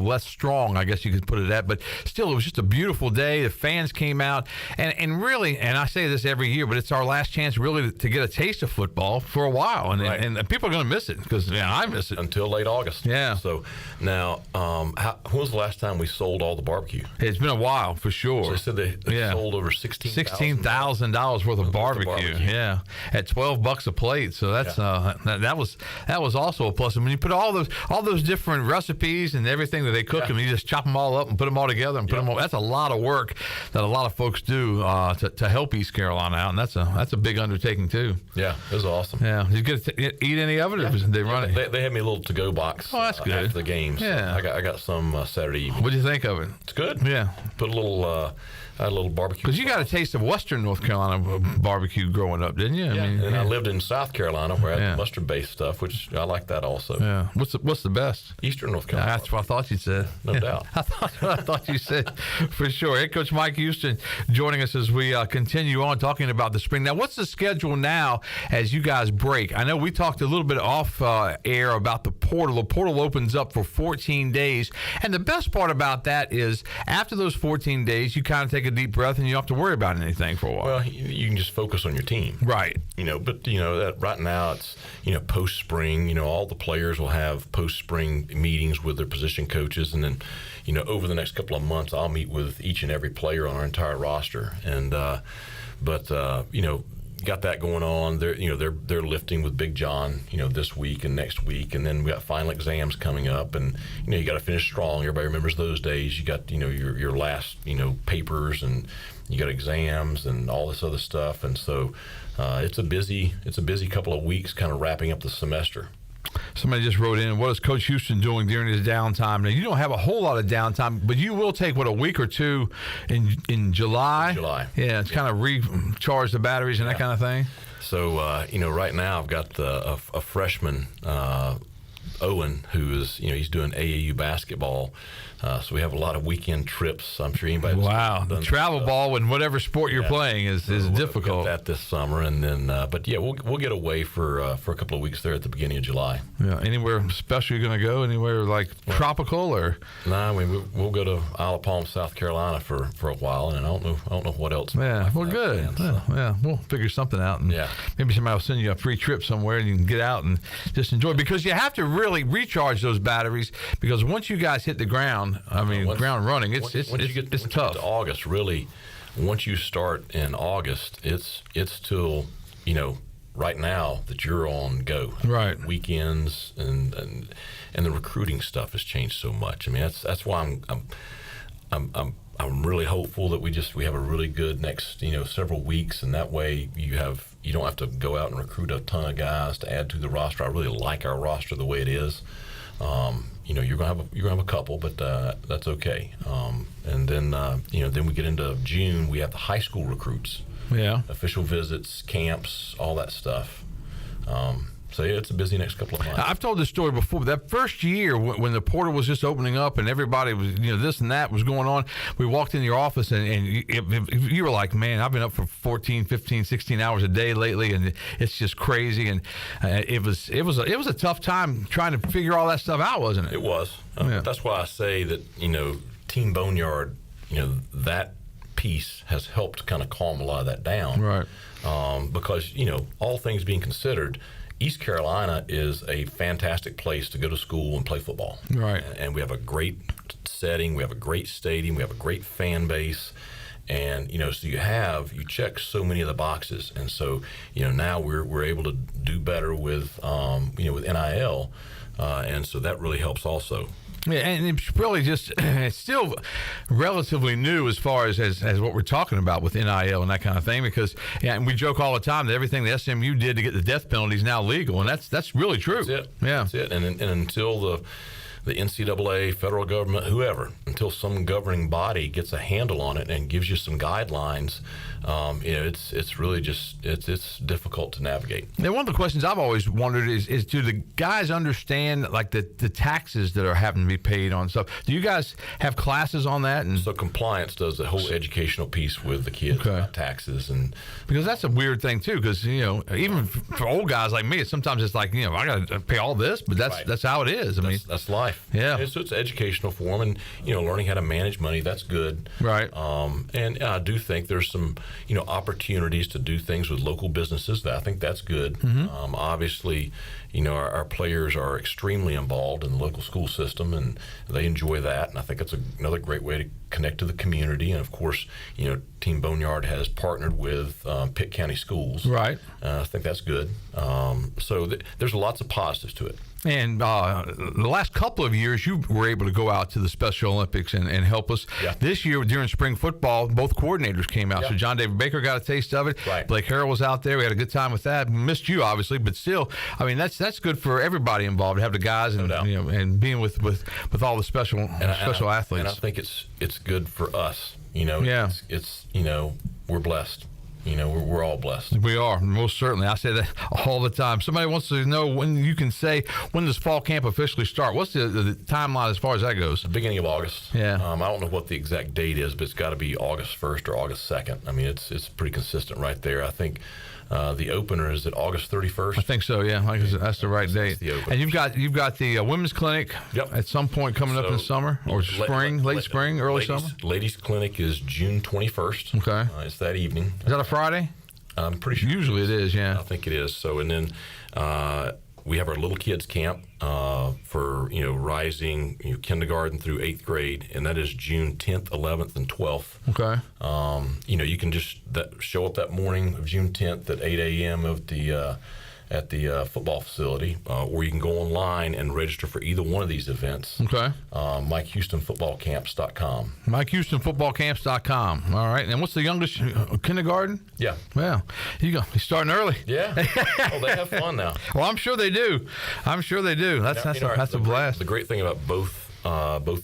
less strong, I guess you could put it at, but still, it was just a beautiful day. The fans came out, and really, and I say this every year, but it's our last chance really to get a taste of football for a while, and people are going to miss it because I miss it until late August. Yeah. So now, when was the last time we sold all the barbecue? It's been a while for sure. So they said they sold over $16,000 worth of barbecue. Yeah, at $12 a plate. So that's that was also a plus. And when you put all those different recipes and everything that they cook them, you just chop them all up and put them all together and put them all. That's a lot of work that a lot of folks do to help East Carolina out, and that's a big undertaking too. Yeah, it was awesome. Yeah, did you get to eat any of it? Or they run it? They had me a little to-go box. Oh, that's good. After the game. So yeah, I got some Saturday evening. What do you think of it? It's good. Yeah, put a little. I had a little barbecue. Because you got a taste of Western North Carolina barbecue growing up, didn't you? I lived in South Carolina where I had mustard-based stuff, which I like that also. Yeah. What's the best? Eastern North Carolina. That's what I thought you said. No doubt. I thought you said for sure. Head Coach Mike Houston joining us as we continue on talking about the spring. Now, what's the schedule now as you guys break? I know we talked a little bit off air about the portal. The portal opens up for 14 days, and the best part about that is after those 14 days, you kind of take a deep breath and you don't have to worry about anything for a while. Well, you can just focus on your team. Right. But that right now it's, post-spring, all the players will have post-spring meetings with their position coaches, and then, over the next couple of months, I'll meet with each and every player on our entire roster. And, got that going on. They're lifting with Big John, this week and next week, and then we got final exams coming up, and you got to finish strong. Everybody remembers those days. You got your last papers, and you got exams and all this other stuff, and so it's a busy couple of weeks, kind of wrapping up the semester. Somebody just wrote in, what is Coach Houston doing during his downtime? Now, you don't have a whole lot of downtime, but you will take, a week or two in July? July. Yeah, it's kind of recharge the batteries and that kind of thing. So, right now I've got a freshman, Owen, who is, he's doing AAU basketball. So we have a lot of weekend trips. I'm sure anybody. Wow, the travel ball in whatever sport you're playing is difficult. We'll get that this summer, and then, we'll get away for a couple of weeks there at the beginning of July. Yeah, anywhere special you're going to go? Anywhere like tropical or? No, we'll go to Isle of Palm, South Carolina for a while, and I don't know what else. Yeah, well, good. Planned, so. Yeah, we'll figure something out, and maybe somebody will send you a free trip somewhere, and you can get out and just enjoy. Because you have to really recharge those batteries, because once you guys hit the ground. Ground running. It's tough. To August, really, once you start in August, it's till right now that you're on go. Right. Weekends and the recruiting stuff has changed so much. I mean, that's why I'm really hopeful that we have a really good next several weeks, and that way you don't have to go out and recruit a ton of guys to add to the roster. I really like our roster the way it is. You're gonna have a couple, but that's okay. And then then we get into June. We have the high school recruits, official visits, camps, all that stuff. So it's a busy next couple of months. I've told this story before. But that first year when the portal was just opening up and everybody was, this and that was going on, we walked in your office and you were like, man, I've been up for 14, 15, 16 hours a day lately, and it's just crazy. And it was a tough time trying to figure all that stuff out, wasn't it? It was. That's why I say that Team Boneyard, that piece has helped kind of calm a lot of that down, right? Because all things being considered, East Carolina is a fantastic place to go to school and play football. Right. And we have a great setting. We have a great stadium. We have a great fan base. And, so you check so many of the boxes. And so, now we're able to do better with, with NIL. And so that really helps also. Yeah, and it's really it's still relatively new as far as what we're talking about with NIL and that kind of thing, because and we joke all the time that everything the SMU did to get the death penalty is now legal, and that's really true. That's it. Yeah. That's it. And until the NCAA, federal government, whoever, until some governing body gets a handle on it and gives you some guidelines, it's really it's difficult to navigate. Now, one of the questions I've always wondered is do the guys understand like the taxes that are having to be paid on stuff? Do you guys have classes on that? And so compliance does the whole educational piece with the kids about taxes, and because that's a weird thing too, because even for old guys like me, sometimes it's like I got to pay all this, but that's how it is. I mean, that's life. Yeah. So it's educational for them, and learning how to manage money, that's good. Right. And I do think there's some opportunities to do things with local businesses. I think that's good. Mm-hmm. Obviously, our players are extremely involved in the local school system, and they enjoy that. And I think it's another great way to connect to the community. And of course, Team Boneyard has partnered with Pitt County Schools. Right. I think that's good. So there's lots of positives to it. And the last couple of years, you were able to go out to the Special Olympics and help us. Yeah. This year, during spring football, both coordinators came out. Yeah. So John David Baker got a taste of it. Right. Blake Harrell was out there. We had a good time with that. We missed you, obviously, but still, I mean, that's good for everybody involved to have the guys and and being with all the special athletes. And I think it's good for us. Yeah. It's we're blessed. We're all blessed. We are, most certainly. I say that all the time. Somebody wants to know when does fall camp officially start? What's the timeline as far as that goes? The beginning of August. Yeah. I don't know what the exact date is, but it's got to be August 1st or August 2nd. I mean, it's pretty consistent right there. I think the opener is at August 31st. I think so, yeah. That's the right date. The opener. And you've got the women's clinic at some point coming up in the summer or spring, late spring, early summer? Ladies clinic is June 21st. Okay. It's that evening. Is that a Friday? I'm pretty sure. Usually it is, yeah. I think it is. So, and then we have our little kids camp for rising kindergarten through 8th grade, and that is June 10th, 11th, and 12th. Okay. You can just show up that morning of June 10th at 8 a.m. at the football facility, or you can go online and register for either one of these events. Okay. MikeHoustonFootballCamps.com. MikeHoustonFootballCamps.com. All right. And what's the youngest? Kindergarten? Yeah. Well, you're starting early. Yeah. Oh, they have fun now. Well, I'm sure they do. That's a blast. The great thing about both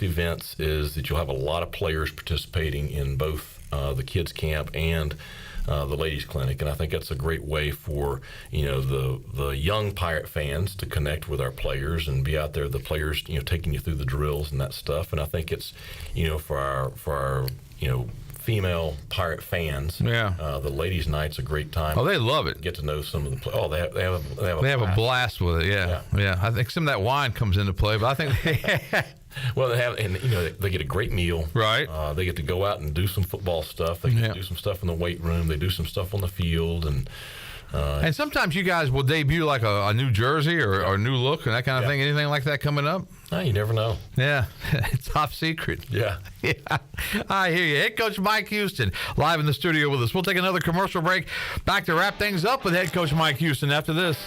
events is that you'll have a lot of players participating in both the kids camp and the ladies clinic, and I think that's a great way for the young Pirate fans to connect with our players and be out there, the players taking you through the drills and that stuff. And I think it's for our female Pirate fans. Yeah. The ladies' night's a great time. Oh, they love it. Get to know some of the players. Oh, they have a blast with it. Yeah. I think some of that wine comes into play, but I think well, they have, and they get a great meal. Right. They get to go out and do some football stuff. They get to do some stuff in the weight room. They do some stuff on the field, and sometimes you guys will debut like a new jersey or a new look and that kind of thing. Anything like that coming up? Oh, you never know. Yeah, it's top secret. Yeah. I hear you. Head coach Mike Houston live in the studio with us. We'll take another commercial break. Back to wrap things up with head coach Mike Houston after this.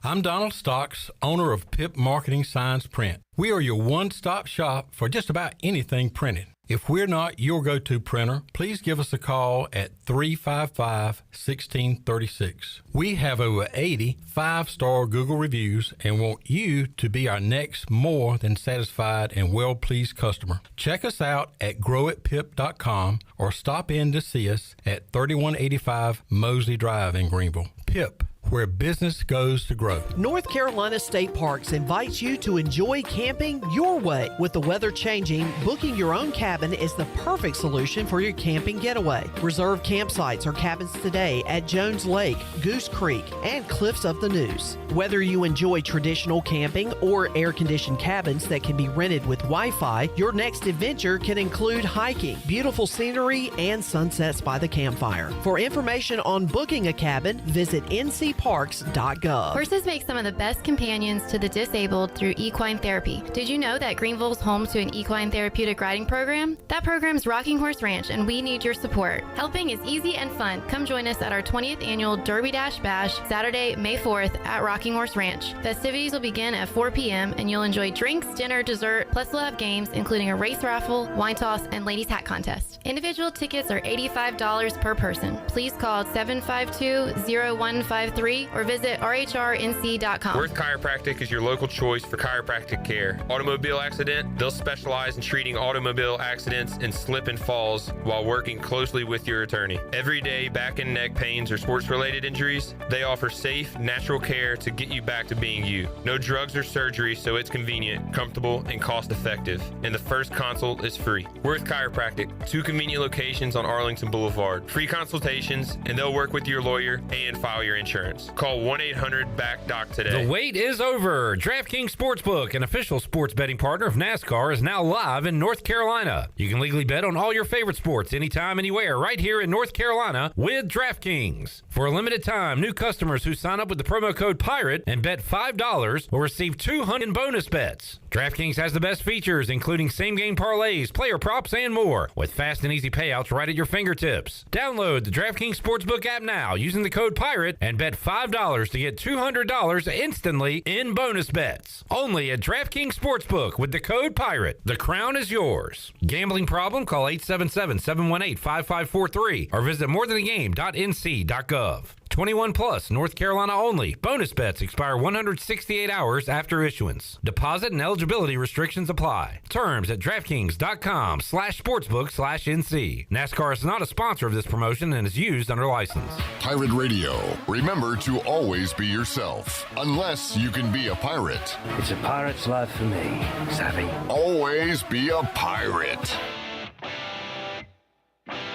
I'm Donald Stocks, owner of PIP Marketing Signs Print. We are your one-stop shop for just about anything printed. If we're not your go-to printer, please give us a call at 355-1636. We have over 80 5-star Google reviews and want you to be our next more than satisfied and well-pleased customer. Check us out at growitpip.com or stop in to see us at 3185 Mosley Drive in Greenville. PIP, where business goes to grow. North Carolina State Parks invites you to enjoy camping your way. With the weather changing, booking your own cabin is the perfect solution for your camping getaway. Reserve campsites or cabins today at Jones Lake, Goose Creek, and Cliffs of the Neuse. Whether you enjoy traditional camping or air-conditioned cabins that can be rented with Wi-Fi, your next adventure can include hiking, beautiful scenery, and sunsets by the campfire. For information on booking a cabin, visit ncparks.gov. Horses make some of the best companions to the disabled through equine therapy. Did you know that Greenville is home to an equine therapeutic riding program? That program's Rocking Horse Ranch, and we need your support. Helping is easy and fun. Come join us at our 20th annual Derby Dash Bash, Saturday, May 4th at Rocking Horse Ranch. Festivities will begin at 4 p.m. and you'll enjoy drinks, dinner, dessert, plus we'll have games including a race raffle, wine toss, and ladies hat contest. Individual tickets are $85 per person. Please call 752-0153 or visit rhrnc.com. Worth Chiropractic is your local choice for chiropractic care. Automobile accident, they'll specialize in treating automobile accidents and slip and falls while working closely with your attorney. Everyday back and neck pains or sports-related injuries, they offer safe, natural care to get you back to being you. No drugs or surgery, so it's convenient, comfortable, and cost-effective. And the first consult is free. Worth Chiropractic, 2 convenient locations on Arlington Boulevard. Free consultations, and they'll work with your lawyer and file your insurance. Call 1-800-BACK-DOC today. The wait is over. DraftKings Sportsbook, an official sports betting partner of NASCAR, is now live in North Carolina. You can legally bet on all your favorite sports anytime, anywhere, right here in North Carolina with DraftKings. For a limited time, new customers who sign up with the promo code PIRATE and bet $5 will receive $200 in bonus bets. DraftKings has the best features, including same-game parlays, player props, and more, with fast and easy payouts right at your fingertips. Download the DraftKings Sportsbook app now using the code PIRATE and bet $5 to get $200 instantly in bonus bets. Only at DraftKings Sportsbook with the code PIRATE. The crown is yours. Gambling problem? Call 877-718-5543 or visit morethanagame.nc.gov. 21 plus, North Carolina only. Bonus bets expire 168 hours after issuance. Deposit and eligibility restrictions apply. Terms at DraftKings.com/sportsbook/NC. NASCAR is not a sponsor of this promotion and is used under license. Pirate Radio. Remember to always be yourself, unless you can be a pirate. It's a pirate's life for me, savvy. Always be a pirate.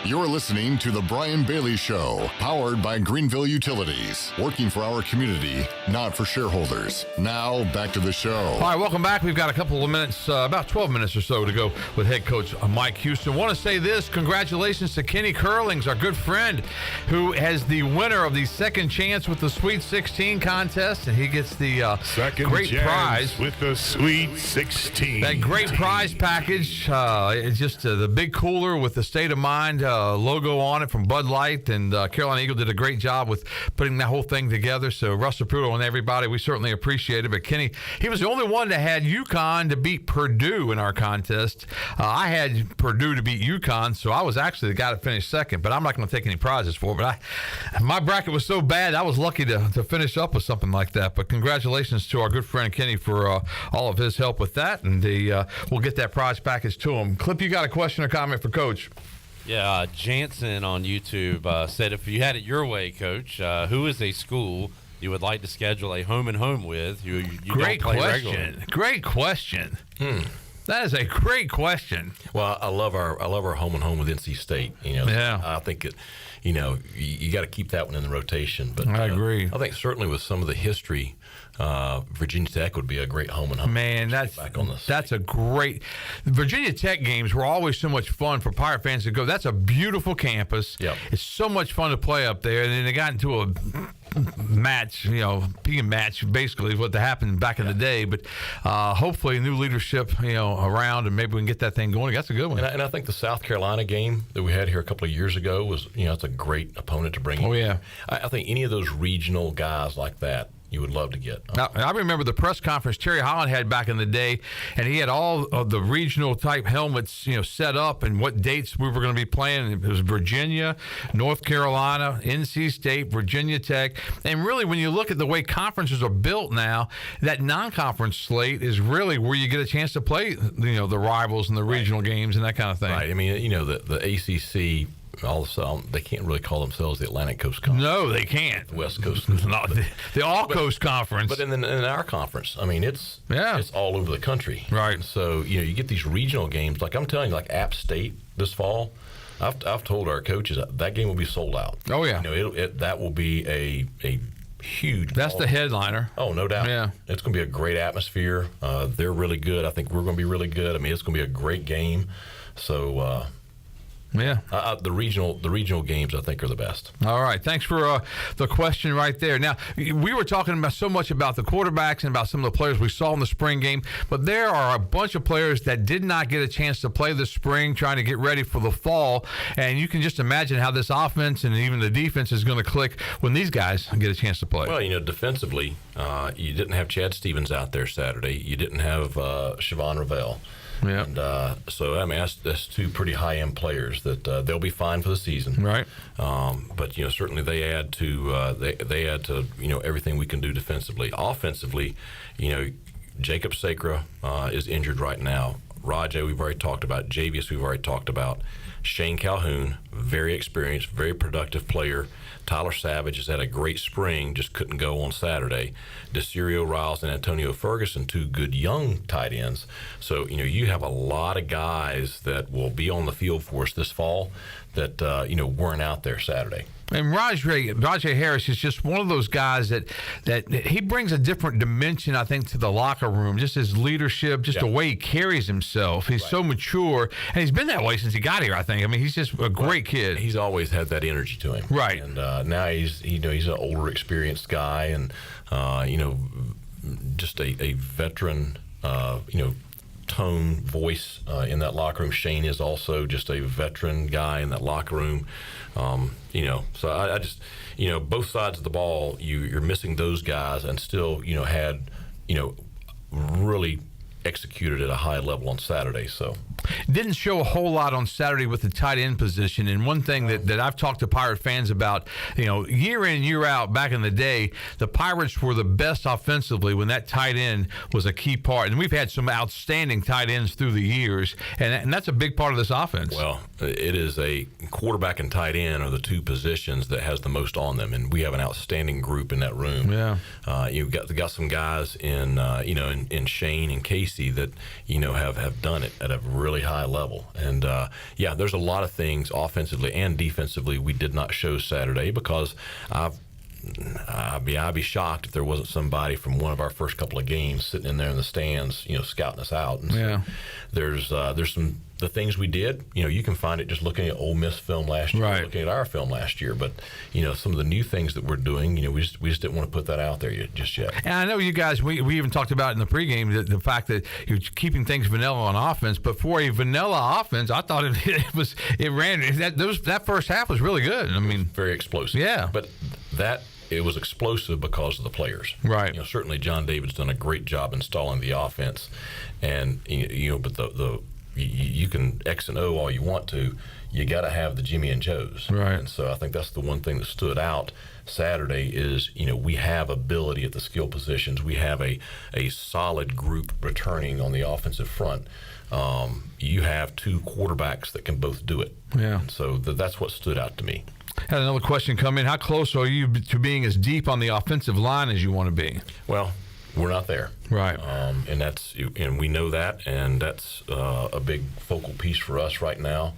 You're listening to The Brian Bailey Show, powered by Greenville Utilities, working for our community, not for shareholders. Now, back to the show. All right, welcome back. We've got a couple of minutes, about 12 minutes or so to go with head coach Mike Houston. Want to say this, congratulations to Kenny Curlings, our good friend, who has the winner of the second chance with the Sweet 16 contest, and he gets the second great prize with the Sweet 16. That great prize package. It's just the big cooler with the State of Mind logo on it from Bud Light, and Carolina Eagle did a great job with putting that whole thing together. So Russ Apruto and everybody, we certainly appreciate it. But Kenny, he was the only one that had UConn to beat Purdue in our contest. I had Purdue to beat UConn, so I was actually the guy that finished second. But I'm not going to take any prizes for it. But my bracket was so bad, I was lucky to finish up with something like that. But congratulations to our good friend Kenny for all of his help with that, and we'll get that prize package to him. Clip, you got a question or comment for Coach? Yeah, Jansen on YouTube said, if you had it your way, Coach, who is a school you would like to schedule a home and home with? You great don't play question. regularly? Great question. That is a great question. Well, I love our home and home with NC State. Yeah. I think you got to keep that one in the rotation. But I agree. I think certainly with some of the history, Virginia Tech would be a great home and home. Man, that's a great. The Virginia Tech games were always so much fun for Pirate fans to go. That's a beautiful campus. Yep. It's so much fun to play up there. And then they got into a match, peeing match, basically is what happened back in the day. But hopefully new leadership, around, and maybe we can get that thing going. That's a good one. And I think the South Carolina game that we had here a couple of years ago was, it's a great opponent to bring in. Oh, yeah. I think any of those regional guys like that, you would love to get. Now, I remember the press conference Terry Holland had back in the day, and he had all of the regional type helmets, set up and what dates we were going to be playing. It was Virginia, North Carolina, NC State, Virginia Tech. And really, when you look at the way conferences are built now, that non-conference slate is really where you get a chance to play, the rivals and the regional games and that kind of thing. Right. I mean, the ACC, all of a sudden, they can't really call themselves the Atlantic Coast Conference. No, they can't. The West Coast. Not the All Coast Conference. But in our conference, I mean, it's all over the country. Right. So, you get these regional games. Like I'm telling you, like App State this fall, I've told our coaches that game will be sold out. Oh, yeah. That will be a huge. That's the headliner. Oh, no doubt. Yeah. It's going to be a great atmosphere. They're really good. I think we're going to be really good. I mean, it's going to be a great game. So, yeah, the regional games I think are the best. All right, thanks for the question right there. Now, we were talking about so much about the quarterbacks and about some of the players we saw in the spring game, but there are a bunch of players that did not get a chance to play this spring, trying to get ready for the fall. And you can just imagine how this offense and even the defense is going to click when these guys get a chance to play. Well, defensively, you didn't have Chad Stevens out there Saturday. You didn't have Siobhan Ravel. Yeah. And so, I mean, that's two pretty high-end players that they'll be fine for the season. Right. But, certainly they add to they add to, everything we can do defensively. Offensively, Jacob Sacra is injured right now. Rajay, we've already talked about. Javius, we've already talked about. Shane Calhoun, very experienced, very productive player. Tyler Savage has had a great spring, just couldn't go on Saturday. Desirio Riles and Antonio Ferguson, two good young tight ends. So, you have a lot of guys that will be on the field for us this fall that, weren't out there Saturday. And Rajay Harris is just one of those guys that he brings a different dimension, I think, to the locker room. Just his leadership, just the way he carries himself. He's so mature, and he's been that way since he got here, I think. I mean, he's just a great kid. He's always had that energy to him. Right. And now he's an older, experienced guy, and, just a veteran, tone, voice in that locker room. Shane is also just a veteran guy in that locker room. So I just, both sides of the ball, you're missing those guys and still, had, really executed at a high level on Saturday. So didn't show a whole lot on Saturday with the tight end position. And one thing that I've talked to Pirate fans about, year in, year out, back in the day, the Pirates were the best offensively when that tight end was a key part. And we've had some outstanding tight ends through the years, and that's a big part of this offense. Well, it is a quarterback and tight end are the two positions that has the most on them, and we have an outstanding group in that room. Yeah, you've got some guys in in Shane and Casey that have done it at a really really high level. And there's a lot of things offensively and defensively we did not show Saturday, because I'd be shocked if there wasn't somebody from one of our first couple of games sitting in there in the stands, scouting us out. And so there's some the things we did. You can find it just looking at Ole Miss film last year, looking at our film last year. But some of the new things that we're doing, we just didn't want to put that out there just yet. And I know you guys, we even talked about in the pregame the fact that you're keeping things vanilla on offense. But for a vanilla offense, I thought it ran that first half was really good. I mean, very explosive. Yeah, but it was explosive because of the players. Right. Certainly John David's done a great job installing the offense, and but you can X and O all you want to. You got to have the Jimmy and Joes. Right. And so I think that's the one thing that stood out Saturday is, we have ability at the skill positions. We have a solid group returning on the offensive front. You have two quarterbacks that can both do it. Yeah. And so that's what stood out to me. Had another question come in. How close are you to being as deep on the offensive line as you want to be? Well, we're not there. Right. And we know that, and that's a big focal piece for us right now,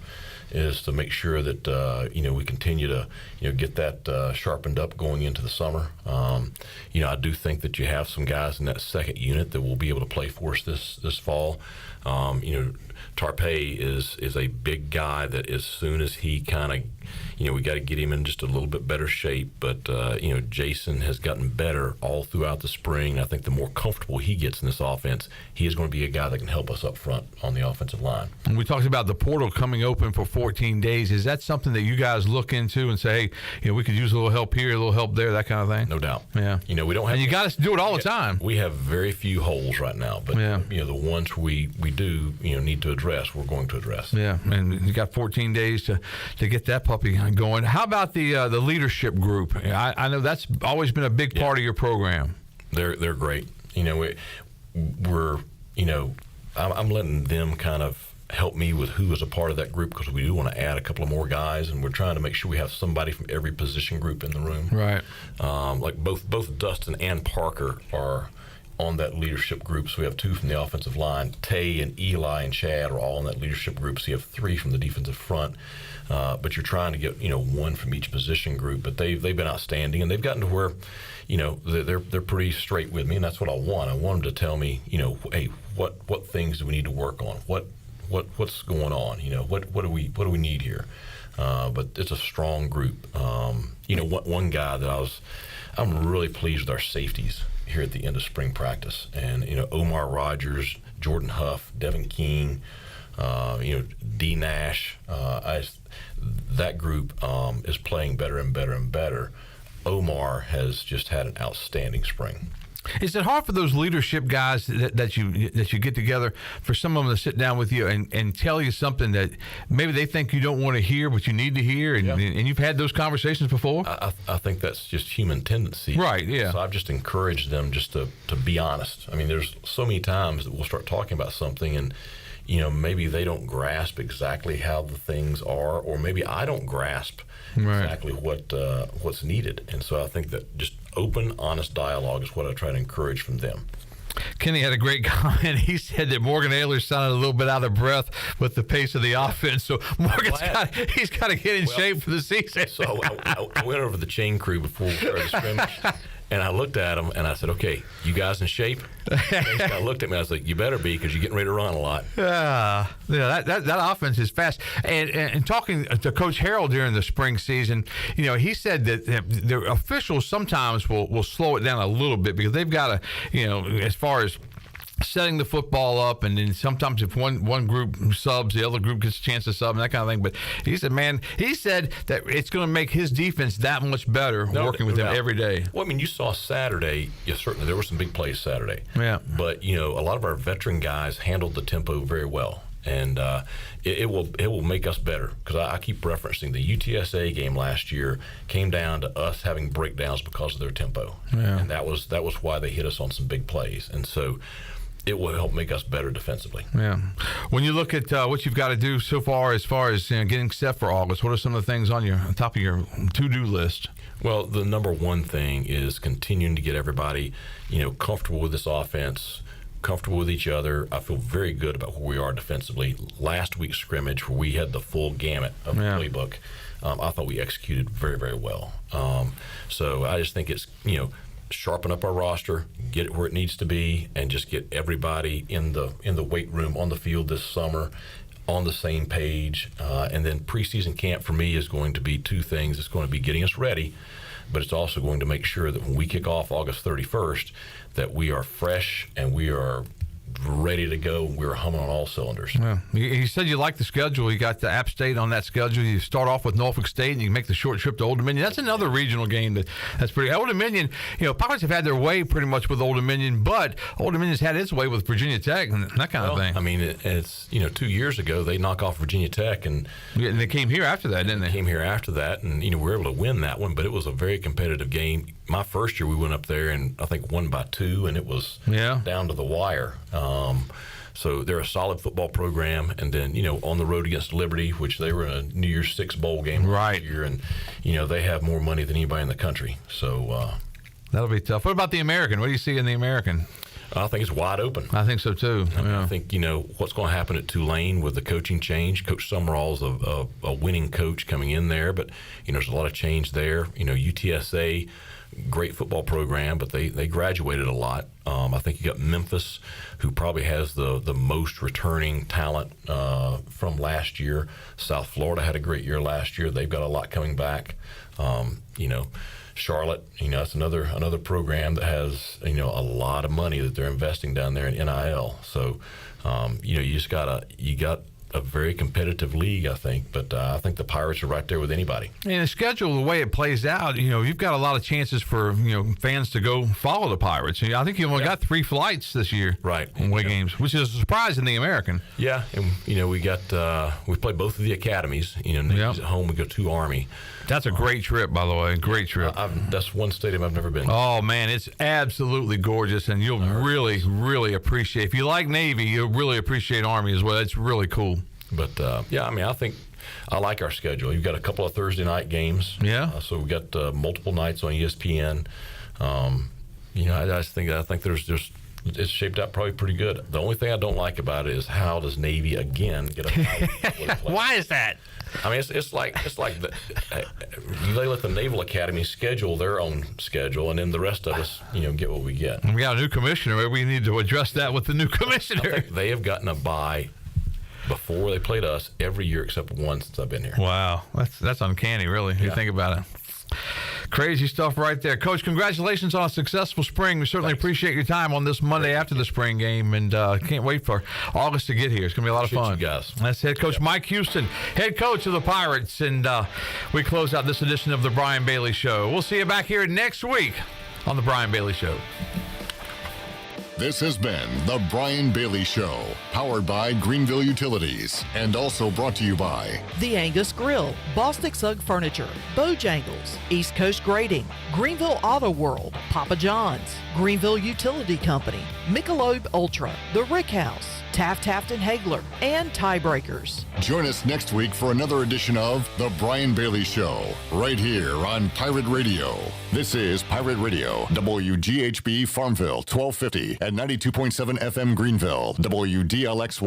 is to make sure that we continue to get that sharpened up going into the summer. I do think that you have some guys in that second unit that will be able to play for us this fall. Tarpey is a big guy that as soon as he kind of, we got to get him in just a little bit better shape. But, Jason has gotten better all throughout the spring. I think the more comfortable he gets in this offense, he is going to be a guy that can help us up front on the offensive line. And we talked about the portal coming open for 14 days. Is that something that you guys look into and say, hey, we could use a little help here, a little help there, that kind of thing? No doubt. Yeah. We don't have. And you got to do it all the time. We have very few holes right now, but the ones we do need to address, we're going to address. Yeah, and you got 14 days to get that puppy going. How about the leadership group? I know that's always been a big part of your program. They're great. We're I'm letting them kind of help me with who is a part of that group, because we do want to add a couple of more guys, and we're trying to make sure we have somebody from every position group in the room. Right. Like both Dustin and Parker are on that leadership group. So we have two from the offensive line. Tay and Eli and Chad are all in that leadership group. So you have three from the defensive front. But you're trying to get one from each position group. But they've been outstanding, and they've gotten to where they're pretty straight with me, and that's what I want. I want them to tell me hey, what things do we need to work on? What's going on? What do we need here? But it's a strong group. One guy that I'm really pleased with our safeties here at the end of spring practice, and Omar Rogers, Jordan Huff, Devin King, D Nash. That group is playing better and better and better. Omar has just had an outstanding spring. Is it hard for those leadership guys that you get together, for some of them to sit down with you and tell you something that maybe they think you don't want to hear, but you need to hear, and you've had those conversations before? I think that's just human tendency. Right, yeah. So I've just encouraged them just to be honest. I mean, there's so many times that we'll start talking about something, and maybe they don't grasp exactly how the things are, or maybe I don't grasp exactly what's needed. And so I think that just open, honest dialogue is what I try to encourage from them. Kenny had a great comment. He said that Morgan Ayler sounded a little bit out of breath with the pace of the offense. So Morgan's he's got to get in shape for the season. So I went over the chain crew before we started the scrimmage, and I looked at him and I said, "Okay, you guys in shape?" And he kind of looked at me. I was like, "You better be, because you're getting ready to run a lot." That offense is fast. And talking to Coach Harrell during the spring season, he said that the officials sometimes will slow it down a little bit, because they've got to, as far as setting the football up, and then sometimes if one group subs, the other group gets a chance to sub and that kind of thing. But he said that it's going to make his defense that much better working with him every day. Well, I mean, you saw Saturday, certainly there were some big plays Saturday. Yeah. But, a lot of our veteran guys handled the tempo very well. And it will make us better, because I keep referencing the UTSA game last year came down to us having breakdowns because of their tempo. Yeah. And that was why they hit us on some big plays. And so it will help make us better defensively. Yeah. When you look at what you've got to do so far as getting set for August, what are some of the things on top of your to-do list? Well, the number one thing is continuing to get everybody, comfortable with this offense, comfortable with each other. I feel very good about where we are defensively. Last week's scrimmage, where we had the full gamut of the playbook, I thought we executed very, very well. So I just think it's, sharpen up our roster, get it where it needs to be, and just get everybody in the weight room on the field this summer on the same page. And then preseason camp for me is going to be two things. It's going to be getting us ready, but it's also going to make sure that when we kick off August 31st, that we are fresh and we are ready to go. We're humming on all cylinders. Yeah. You said you like the schedule. You got the App State on that schedule. You start off with Norfolk State, and you make the short trip to Old Dominion. That's another regional game that's pretty. Old Dominion, Pirates have had their way pretty much with Old Dominion, but Old Dominion's had its way with Virginia Tech and that kind of thing. I mean, it's 2 years ago they knock off Virginia Tech, and they came here after that, didn't they? Came here after that, and we were able to win that one, but it was a very competitive game. My first year we went up there and I think won by 2, and it was down to the wire. So they're a solid football program, and then on the road against Liberty, which they were in a New Year's Six bowl game last year, and they have more money than anybody in the country. So that'll be tough. What about the American? What do you see in the American? I think it's wide open. I think so too. I think what's going to happen at Tulane with the coaching change. Coach Summerall's a winning coach coming in there, but there's a lot of change there. UTSA. Great football program, but they graduated a lot. I think you got Memphis, who probably has the most returning talent from last year. South Florida had a great year last year. They've got a lot coming back. Charlotte, it's another program that has a lot of money that they're investing down there in NIL. So you got a very competitive league, I think, but I think the Pirates are right there with anybody. And the schedule, the way it plays out, you've got a lot of chances for fans to go follow the Pirates. I think you only got 3 flights this year, right? Away games, which is a surprise in the American. Yeah, and we play both of the academies. At home we go to Army. That's a great trip, by the way. Great trip. That's one stadium I've never been to. Oh man, it's absolutely gorgeous, and you'll really appreciate. If you like Navy, you'll really appreciate Army as well. It's really cool. But I think I like our schedule. You've got a couple of Thursday night games. Yeah. So we've got multiple nights on ESPN. I think there's just. It's shaped out probably pretty good. The only thing I don't like about it is how does Navy again get a Why is that? I mean, it's like they let the Naval Academy schedule their own schedule, and then the rest of us, get what we get. We got a new commissioner. We need to address that with the new commissioner. I think they have gotten a bye before they played us every year except one since I've been here. Wow, that's uncanny, really. If you think about it. Crazy stuff right there. Coach, congratulations on a successful spring. We certainly appreciate your time on this Monday after the spring game, and can't wait for August to get here. It's going to be a lot of fun. You guys. That's head coach Mike Houston, head coach of the Pirates, and we close out this edition of the Brian Bailey Show. We'll see you back here next week on the Brian Bailey Show. This has been The Brian Bailey Show, powered by Greenville Utilities, and also brought to you by The Angus Grill, Bostic Sugg Furniture, Bojangles, East Coast Grading, Greenville Auto World, Papa John's, Greenville Utility Company, Michelob Ultra, The Rick House, Taft Hagler, and Tiebreakers. Join us next week for another edition of The Brian Bailey Show, right here on Pirate Radio. This is Pirate Radio, WGHB Farmville, 1250 at 92.7 FM Greenville, WDLX Washington.